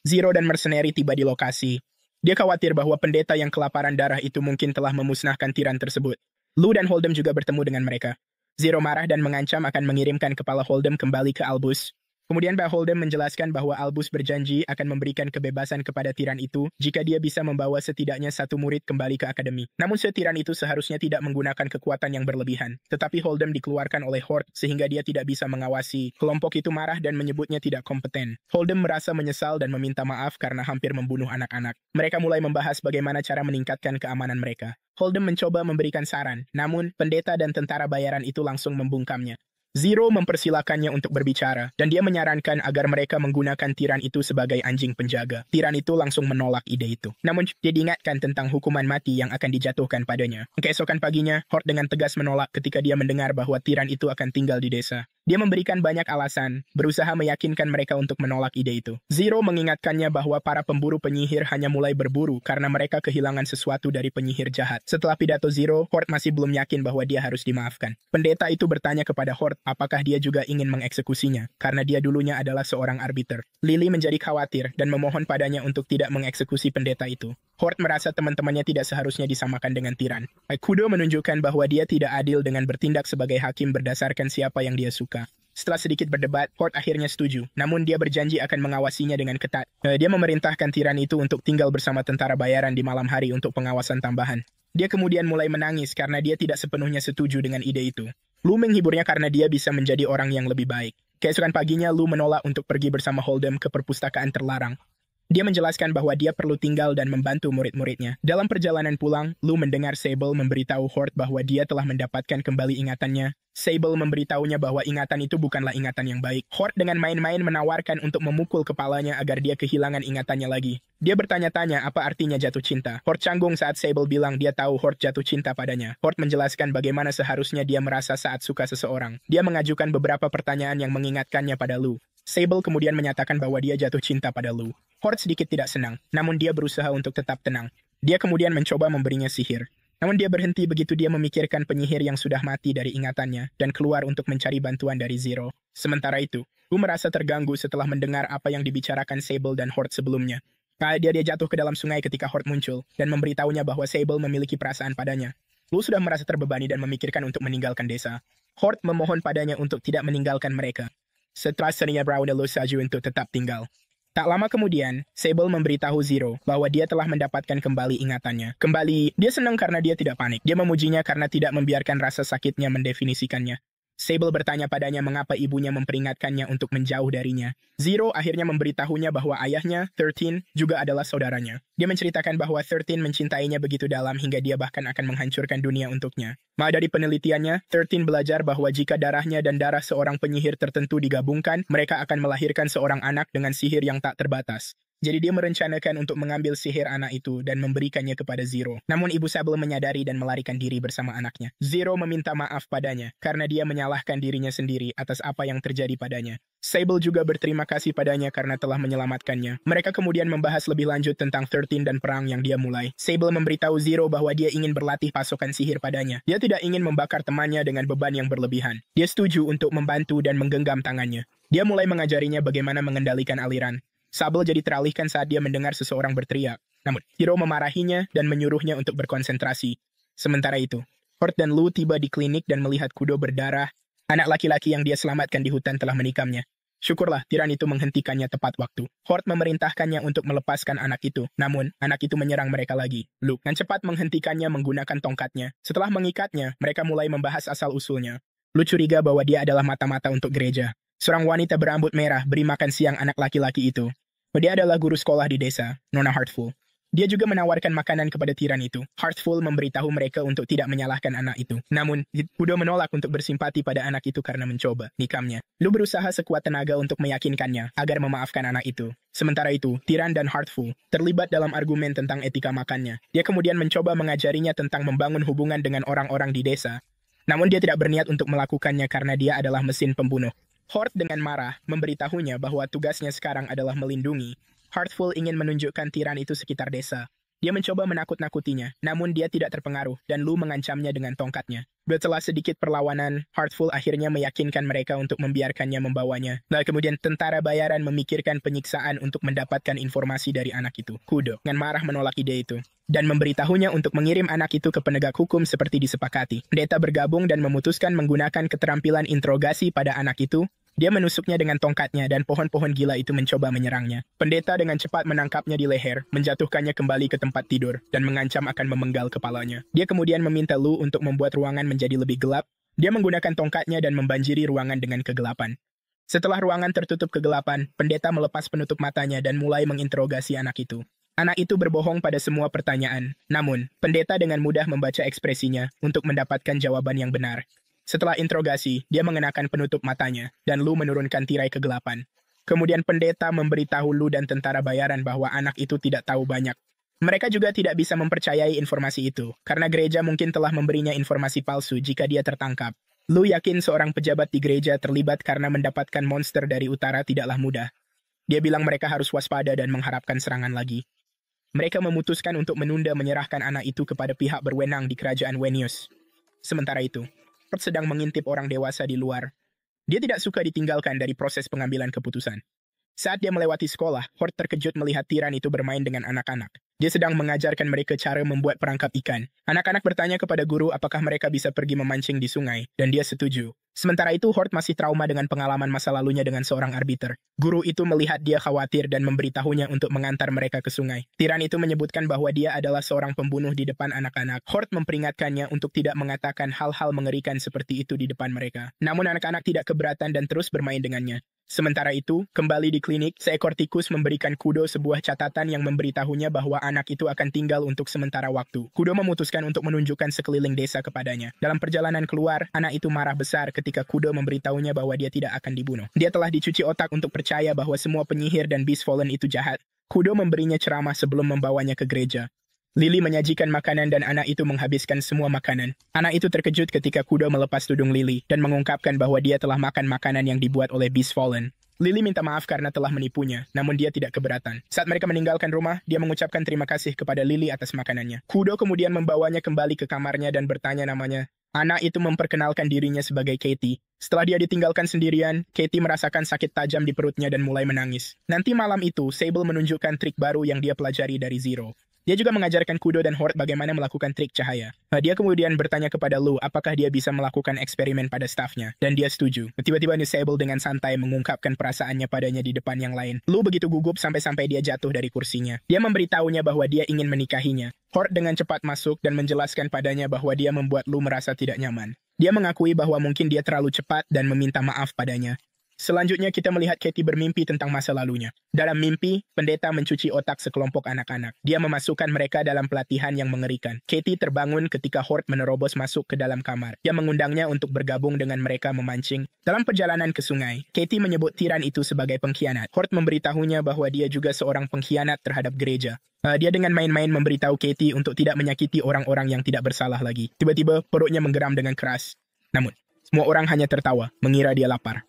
Zero dan mercenary tiba di lokasi. Dia khawatir bahwa pendeta yang kelaparan darah itu mungkin telah memusnahkan tiran tersebut. Lu dan Holden juga bertemu dengan mereka. Zero marah dan mengancam akan mengirimkan kepala Holden kembali ke Albus. Kemudian Pak Holden menjelaskan bahwa Albus berjanji akan memberikan kebebasan kepada tiran itu jika dia bisa membawa setidaknya satu murid kembali ke akademi. Namun setiran itu seharusnya tidak menggunakan kekuatan yang berlebihan. Tetapi Holden dikeluarkan oleh Hort sehingga dia tidak bisa mengawasi. Kelompok itu marah dan menyebutnya tidak kompeten. Holden merasa menyesal dan meminta maaf karena hampir membunuh anak-anak. Mereka mulai membahas bagaimana cara meningkatkan keamanan mereka. Holden mencoba memberikan saran, namun pendeta dan tentara bayaran itu langsung membungkamnya. Zero mempersilakannya untuk berbicara, dan dia menyarankan agar mereka menggunakan tiran itu sebagai anjing penjaga. Tiran itu langsung menolak ide itu. Namun, dia diingatkan tentang hukuman mati yang akan dijatuhkan padanya. Keesokan paginya, Hort dengan tegas menolak ketika dia mendengar bahwa tiran itu akan tinggal di desa. Dia memberikan banyak alasan, berusaha meyakinkan mereka untuk menolak ide itu. Zero mengingatkannya bahwa para pemburu penyihir hanya mulai berburu karena mereka kehilangan sesuatu dari penyihir jahat. Setelah pidato Zero, Hort masih belum yakin bahwa dia harus dimaafkan. Pendeta itu bertanya kepada Hort apakah dia juga ingin mengeksekusinya, karena dia dulunya adalah seorang arbiter. Lily menjadi khawatir dan memohon padanya untuk tidak mengeksekusi pendeta itu. Hort merasa teman-temannya tidak seharusnya disamakan dengan tiran. Kudo menunjukkan bahwa dia tidak adil dengan bertindak sebagai hakim berdasarkan siapa yang dia suka. Setelah sedikit berdebat, Hort akhirnya setuju. Namun dia berjanji akan mengawasinya dengan ketat. Dia memerintahkan tiran itu untuk tinggal bersama tentara bayaran di malam hari untuk pengawasan tambahan. Dia kemudian mulai menangis karena dia tidak sepenuhnya setuju dengan ide itu. Lu menghiburnya karena dia bisa menjadi orang yang lebih baik. Keesokan paginya, Lu menolak untuk pergi bersama Holdem ke perpustakaan terlarang. Dia menjelaskan bahwa dia perlu tinggal dan membantu murid-muridnya. Dalam perjalanan pulang, Lu mendengar Sable memberitahu Hort bahwa dia telah mendapatkan kembali ingatannya. Sable memberitahunya bahwa ingatan itu bukanlah ingatan yang baik. Hort dengan main-main menawarkan untuk memukul kepalanya agar dia kehilangan ingatannya lagi. Dia bertanya-tanya apa artinya jatuh cinta. Hort canggung saat Sable bilang dia tahu Hort jatuh cinta padanya. Hort menjelaskan bagaimana seharusnya dia merasa saat suka seseorang. Dia mengajukan beberapa pertanyaan yang mengingatkannya pada Lu. Sable kemudian menyatakan bahwa dia jatuh cinta pada Lu. Hort sedikit tidak senang, namun dia berusaha untuk tetap tenang. Dia kemudian mencoba memberinya sihir. Namun dia berhenti begitu dia memikirkan penyihir yang sudah mati dari ingatannya dan keluar untuk mencari bantuan dari Zero. Sementara itu, Lu merasa terganggu setelah mendengar apa yang dibicarakan Sable dan Hort sebelumnya. Dia jatuh ke dalam sungai ketika Hort muncul dan memberitahunya bahwa Sable memiliki perasaan padanya. Lu sudah merasa terbebani dan memikirkan untuk meninggalkan desa. Hort memohon padanya untuk tidak meninggalkan mereka. Setelah Senia Brown Lu setuju untuk tetap tinggal. Tak lama kemudian, Sable memberitahu Zero bahwa dia telah mendapatkan kembali ingatannya. Kembali, dia senang karena dia tidak panik. Dia memujinya karena tidak membiarkan rasa sakitnya mendefinisikannya. Sable bertanya padanya mengapa ibunya memperingatkannya untuk menjauh darinya. Zero akhirnya memberitahunya bahwa ayahnya, 13, juga adalah saudaranya. Dia menceritakan bahwa 13 mencintainya begitu dalam hingga dia bahkan akan menghancurkan dunia untuknya. Dari penelitiannya, 13 belajar bahwa jika darahnya dan darah seorang penyihir tertentu digabungkan, mereka akan melahirkan seorang anak dengan sihir yang tak terbatas. Jadi dia merencanakan untuk mengambil sihir anak itu dan memberikannya kepada Zero. Namun Ibu Sable menyadari dan melarikan diri bersama anaknya. Zero meminta maaf padanya karena dia menyalahkan dirinya sendiri atas apa yang terjadi padanya. Sable juga berterima kasih padanya karena telah menyelamatkannya. Mereka kemudian membahas lebih lanjut tentang 13 dan perang yang dia mulai. Sable memberitahu Zero bahwa dia ingin berlatih pasukan sihir padanya. Dia tidak ingin membakar temannya dengan beban yang berlebihan. Dia setuju untuk membantu dan menggenggam tangannya. Dia mulai mengajarinya bagaimana mengendalikan aliran. Sable jadi teralihkan saat dia mendengar seseorang berteriak. Namun, Hiro memarahinya dan menyuruhnya untuk berkonsentrasi. Sementara itu, Hort dan Lu tiba di klinik dan melihat Kudo berdarah. Anak laki-laki yang dia selamatkan di hutan telah menikamnya. Syukurlah tiran itu menghentikannya tepat waktu. Hort memerintahkannya untuk melepaskan anak itu. Namun, anak itu menyerang mereka lagi. Lu dengan cepat menghentikannya menggunakan tongkatnya. Setelah mengikatnya, mereka mulai membahas asal-usulnya. Lu curiga bahwa dia adalah mata-mata untuk gereja. Seorang wanita berambut merah beri makan siang anak laki-laki itu. Dia adalah guru sekolah di desa, Nona Heartful. Dia juga menawarkan makanan kepada tiran itu. Heartful memberitahu mereka untuk tidak menyalahkan anak itu. Namun, Kudo menolak untuk bersimpati pada anak itu karena mencoba nikamnya. Lu berusaha sekuat tenaga untuk meyakinkannya agar memaafkan anak itu. Sementara itu, Tiran dan Heartful terlibat dalam argumen tentang etika makannya. Dia kemudian mencoba mengajarinya tentang membangun hubungan dengan orang-orang di desa. Namun dia tidak berniat untuk melakukannya karena dia adalah mesin pembunuh. Hort dengan marah memberitahunya bahwa tugasnya sekarang adalah melindungi. Heartful ingin menunjukkan tiran itu sekitar desa. Dia mencoba menakut-nakutinya, namun dia tidak terpengaruh dan Lu mengancamnya dengan tongkatnya. Setelah sedikit perlawanan, Heartful akhirnya meyakinkan mereka untuk membiarkannya membawanya. Kemudian tentara bayaran memikirkan penyiksaan untuk mendapatkan informasi dari anak itu. Kudo dengan marah menolak ide itu dan memberitahunya untuk mengirim anak itu ke penegak hukum seperti disepakati. Pendeta bergabung dan memutuskan menggunakan keterampilan interogasi pada anak itu. Dia menusuknya dengan tongkatnya dan pohon-pohon gila itu mencoba menyerangnya. Pendeta dengan cepat menangkapnya di leher, menjatuhkannya kembali ke tempat tidur, dan mengancam akan memenggal kepalanya. Dia kemudian meminta Lu untuk membuat ruangan menjadi lebih gelap. Dia menggunakan tongkatnya dan membanjiri ruangan dengan kegelapan. Setelah ruangan tertutup kegelapan, pendeta melepas penutup matanya dan mulai menginterogasi anak itu. Anak itu berbohong pada semua pertanyaan. Namun, pendeta dengan mudah membaca ekspresinya untuk mendapatkan jawaban yang benar. Setelah interogasi, dia mengenakan penutup matanya, dan Lu menurunkan tirai kegelapan. Kemudian pendeta memberitahu Lu dan tentara bayaran bahwa anak itu tidak tahu banyak. Mereka juga tidak bisa mempercayai informasi itu, karena gereja mungkin telah memberinya informasi palsu jika dia tertangkap. Lu yakin seorang pejabat di gereja terlibat karena mendapatkan monster dari utara tidaklah mudah. Dia bilang mereka harus waspada dan mengharapkan serangan lagi. Mereka memutuskan untuk menunda menyerahkan anak itu kepada pihak berwenang di kerajaan Wenius. Sementara itu, Hort sedang mengintip orang dewasa di luar. Dia tidak suka ditinggalkan dari proses pengambilan keputusan. Saat dia melewati sekolah, Hort terkejut melihat tiran itu bermain dengan anak-anak. Dia sedang mengajarkan mereka cara membuat perangkap ikan. Anak-anak bertanya kepada guru apakah mereka bisa pergi memancing di sungai, dan dia setuju. Sementara itu, Hort masih trauma dengan pengalaman masa lalunya dengan seorang arbiter. Guru itu melihat dia khawatir dan memberitahunya untuk mengantar mereka ke sungai. Tiran itu menyebutkan bahwa dia adalah seorang pembunuh di depan anak-anak. Hort memperingatkannya untuk tidak mengatakan hal-hal mengerikan seperti itu di depan mereka. Namun anak-anak tidak keberatan dan terus bermain dengannya. Sementara itu, kembali di klinik, seekor tikus memberikan Kudo sebuah catatan yang memberitahunya bahwa anak itu akan tinggal untuk sementara waktu. Kudo memutuskan untuk menunjukkan sekeliling desa kepadanya. Dalam perjalanan keluar, anak itu marah besar ketika Kudo memberitahunya bahwa dia tidak akan dibunuh. Dia telah dicuci otak untuk percaya bahwa semua penyihir dan Beast Fallen itu jahat. Kudo memberinya ceramah sebelum membawanya ke gereja. Lily menyajikan makanan dan anak itu menghabiskan semua makanan. Anak itu terkejut ketika Kudo melepas tudung Lily dan mengungkapkan bahwa dia telah makan makanan yang dibuat oleh Beast Fallen. Lily minta maaf karena telah menipunya, namun dia tidak keberatan. Saat mereka meninggalkan rumah, dia mengucapkan terima kasih kepada Lily atas makanannya. Kudo kemudian membawanya kembali ke kamarnya dan bertanya namanya. Anak itu memperkenalkan dirinya sebagai Katie. Setelah dia ditinggalkan sendirian, Katie merasakan sakit tajam di perutnya dan mulai menangis. Nanti malam itu, Sable menunjukkan trik baru yang dia pelajari dari Zero. Dia juga mengajarkan Kudo dan Hort bagaimana melakukan trik cahaya. Dia kemudian bertanya kepada Lu apakah dia bisa melakukan eksperimen pada stafnya, dan dia setuju. Tiba-tiba Sable dengan santai mengungkapkan perasaannya padanya di depan yang lain. Lu begitu gugup sampai-sampai dia jatuh dari kursinya. Dia memberitahunya bahwa dia ingin menikahinya. Hort dengan cepat masuk dan menjelaskan padanya bahwa dia membuat Lu merasa tidak nyaman. Dia mengakui bahwa mungkin dia terlalu cepat dan meminta maaf padanya. Selanjutnya kita melihat Katie bermimpi tentang masa lalunya. Dalam mimpi, pendeta mencuci otak sekelompok anak-anak. Dia memasukkan mereka dalam pelatihan yang mengerikan. Katie terbangun ketika Hort menerobos masuk ke dalam kamar. Dia mengundangnya untuk bergabung dengan mereka memancing. Dalam perjalanan ke sungai, Katie menyebut tiran itu sebagai pengkhianat. Hort memberitahunya bahwa dia juga seorang pengkhianat terhadap gereja. Dia dengan main-main memberitahu Katie untuk tidak menyakiti orang-orang yang tidak bersalah lagi. Tiba-tiba perutnya menggeram dengan keras. Namun, semua orang hanya tertawa, mengira dia lapar.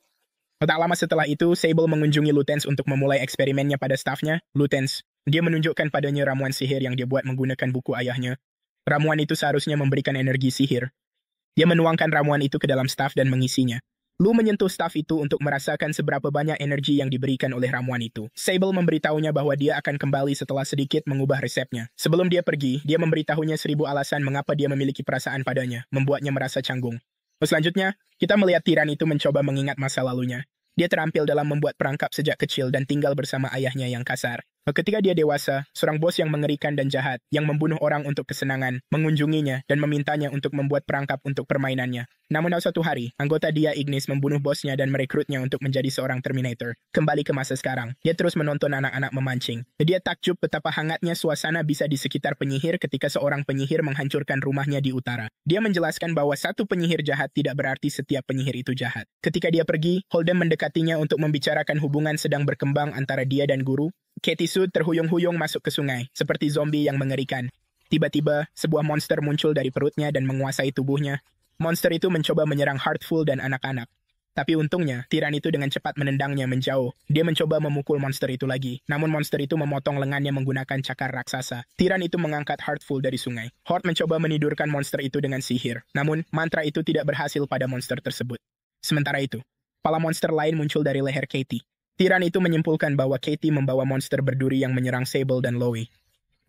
Tak lama setelah itu, Sable mengunjungi Lutenz untuk memulai eksperimennya pada stafnya. Lutenz, dia menunjukkan padanya ramuan sihir yang dia buat menggunakan buku ayahnya. Ramuan itu seharusnya memberikan energi sihir. Dia menuangkan ramuan itu ke dalam staf dan mengisinya. Lu menyentuh staf itu untuk merasakan seberapa banyak energi yang diberikan oleh ramuan itu. Sable memberitahunya bahwa dia akan kembali setelah sedikit mengubah resepnya. Sebelum dia pergi, dia memberitahunya 1000 alasan mengapa dia memiliki perasaan padanya, membuatnya merasa canggung. Selanjutnya, kita melihat tiran itu mencoba mengingat masa lalunya. Dia terampil dalam membuat perangkap sejak kecil dan tinggal bersama ayahnya yang kasar. Ketika dia dewasa, seorang bos yang mengerikan dan jahat, yang membunuh orang untuk kesenangan, mengunjunginya dan memintanya untuk membuat perangkap untuk permainannya. Namun suatu hari, anggota dia Ignis membunuh bosnya dan merekrutnya untuk menjadi seorang Terminator. Kembali ke masa sekarang, dia terus menonton anak-anak memancing. Dia takjub betapa hangatnya suasana bisa di sekitar penyihir ketika seorang penyihir menghancurkan rumahnya di utara. Dia menjelaskan bahwa satu penyihir jahat tidak berarti setiap penyihir itu jahat. Ketika dia pergi, Holden mendekatinya untuk membicarakan hubungan sedang berkembang antara dia dan guru. Katie Sud terhuyung-huyung masuk ke sungai, seperti zombie yang mengerikan. Tiba-tiba, sebuah monster muncul dari perutnya dan menguasai tubuhnya. Monster itu mencoba menyerang Heartful dan anak-anak. Tapi untungnya, tiran itu dengan cepat menendangnya menjauh. Dia mencoba memukul monster itu lagi. Namun monster itu memotong lengannya menggunakan cakar raksasa. Tiran itu mengangkat Heartful dari sungai. Hort mencoba menidurkan monster itu dengan sihir. Namun, mantra itu tidak berhasil pada monster tersebut. Sementara itu, kepala monster lain muncul dari leher Katie. Tiran itu menyimpulkan bahwa Katie membawa monster berduri yang menyerang Sable dan Loie.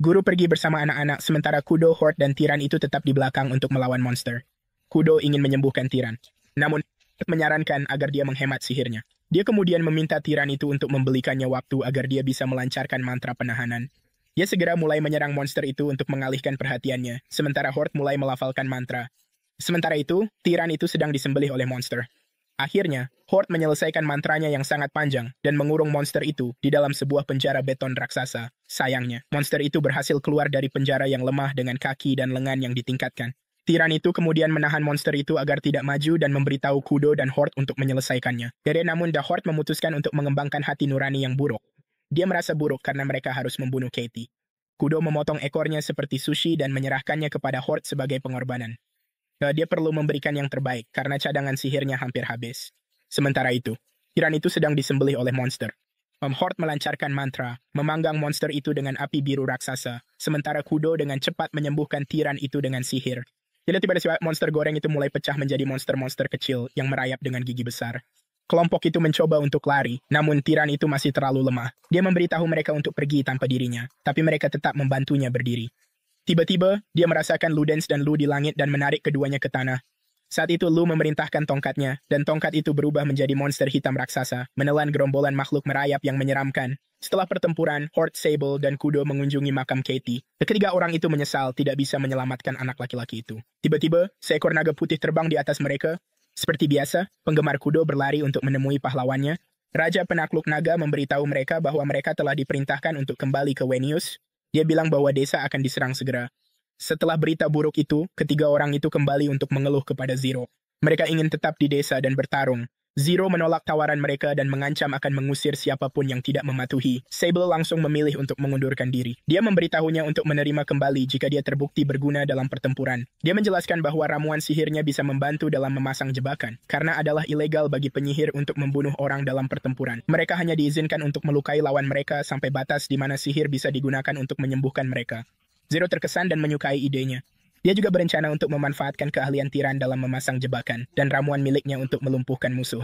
Guru pergi bersama anak-anak sementara Kudo, Hort, dan tiran itu tetap di belakang untuk melawan monster. Kudo ingin menyembuhkan tiran. Namun, menyarankan agar dia menghemat sihirnya. Dia kemudian meminta tiran itu untuk membelikannya waktu agar dia bisa melancarkan mantra penahanan. Dia segera mulai menyerang monster itu untuk mengalihkan perhatiannya, sementara Hort mulai melafalkan mantra. Sementara itu, tiran itu sedang disembelih oleh monster. Akhirnya, Hort menyelesaikan mantranya yang sangat panjang dan mengurung monster itu di dalam sebuah penjara beton raksasa. Sayangnya, monster itu berhasil keluar dari penjara yang lemah dengan kaki dan lengan yang ditingkatkan. Tiran itu kemudian menahan monster itu agar tidak maju dan memberitahu Kudo dan Horde untuk menyelesaikannya. Namun The Horde memutuskan untuk mengembangkan hati nurani yang buruk. Dia merasa buruk karena mereka harus membunuh Katie. Kudo memotong ekornya seperti sushi dan menyerahkannya kepada Horde sebagai pengorbanan. Dia perlu memberikan yang terbaik karena cadangan sihirnya hampir habis. Sementara itu, Tiran itu sedang disembelih oleh monster. Horde melancarkan mantra, memanggang monster itu dengan api biru raksasa, sementara Kudo dengan cepat menyembuhkan Tiran itu dengan sihir. Tiba-tiba monster goreng itu mulai pecah menjadi monster-monster kecil yang merayap dengan gigi besar. Kelompok itu mencoba untuk lari, namun Tiran itu masih terlalu lemah. Dia memberitahu mereka untuk pergi tanpa dirinya, tapi mereka tetap membantunya berdiri. Tiba-tiba, dia merasakan Ludens dan Lu di langit dan menarik keduanya ke tanah. Saat itu Lu memerintahkan tongkatnya, dan tongkat itu berubah menjadi monster hitam raksasa, menelan gerombolan makhluk merayap yang menyeramkan. Setelah pertempuran, Horde, Sable, dan Kudo mengunjungi makam Katie. Ketiga orang itu menyesal tidak bisa menyelamatkan anak laki-laki itu. Tiba-tiba, seekor naga putih terbang di atas mereka. Seperti biasa, penggemar Kudo berlari untuk menemui pahlawannya. Raja penakluk naga memberitahu mereka bahwa mereka telah diperintahkan untuk kembali ke Wenius. Dia bilang bahwa desa akan diserang segera. Setelah berita buruk itu, ketiga orang itu kembali untuk mengeluh kepada Zero. Mereka ingin tetap di desa dan bertarung. Zero menolak tawaran mereka dan mengancam akan mengusir siapapun yang tidak mematuhi. Sable langsung memilih untuk mengundurkan diri. Dia memberitahunya untuk menerima kembali jika dia terbukti berguna dalam pertempuran. Dia menjelaskan bahwa ramuan sihirnya bisa membantu dalam memasang jebakan, karena adalah ilegal bagi penyihir untuk membunuh orang dalam pertempuran. Mereka hanya diizinkan untuk melukai lawan mereka sampai batas di mana sihir bisa digunakan untuk menyembuhkan mereka. Zero terkesan dan menyukai idenya. Dia juga berencana untuk memanfaatkan keahlian Tiran dalam memasang jebakan dan ramuan miliknya untuk melumpuhkan musuh.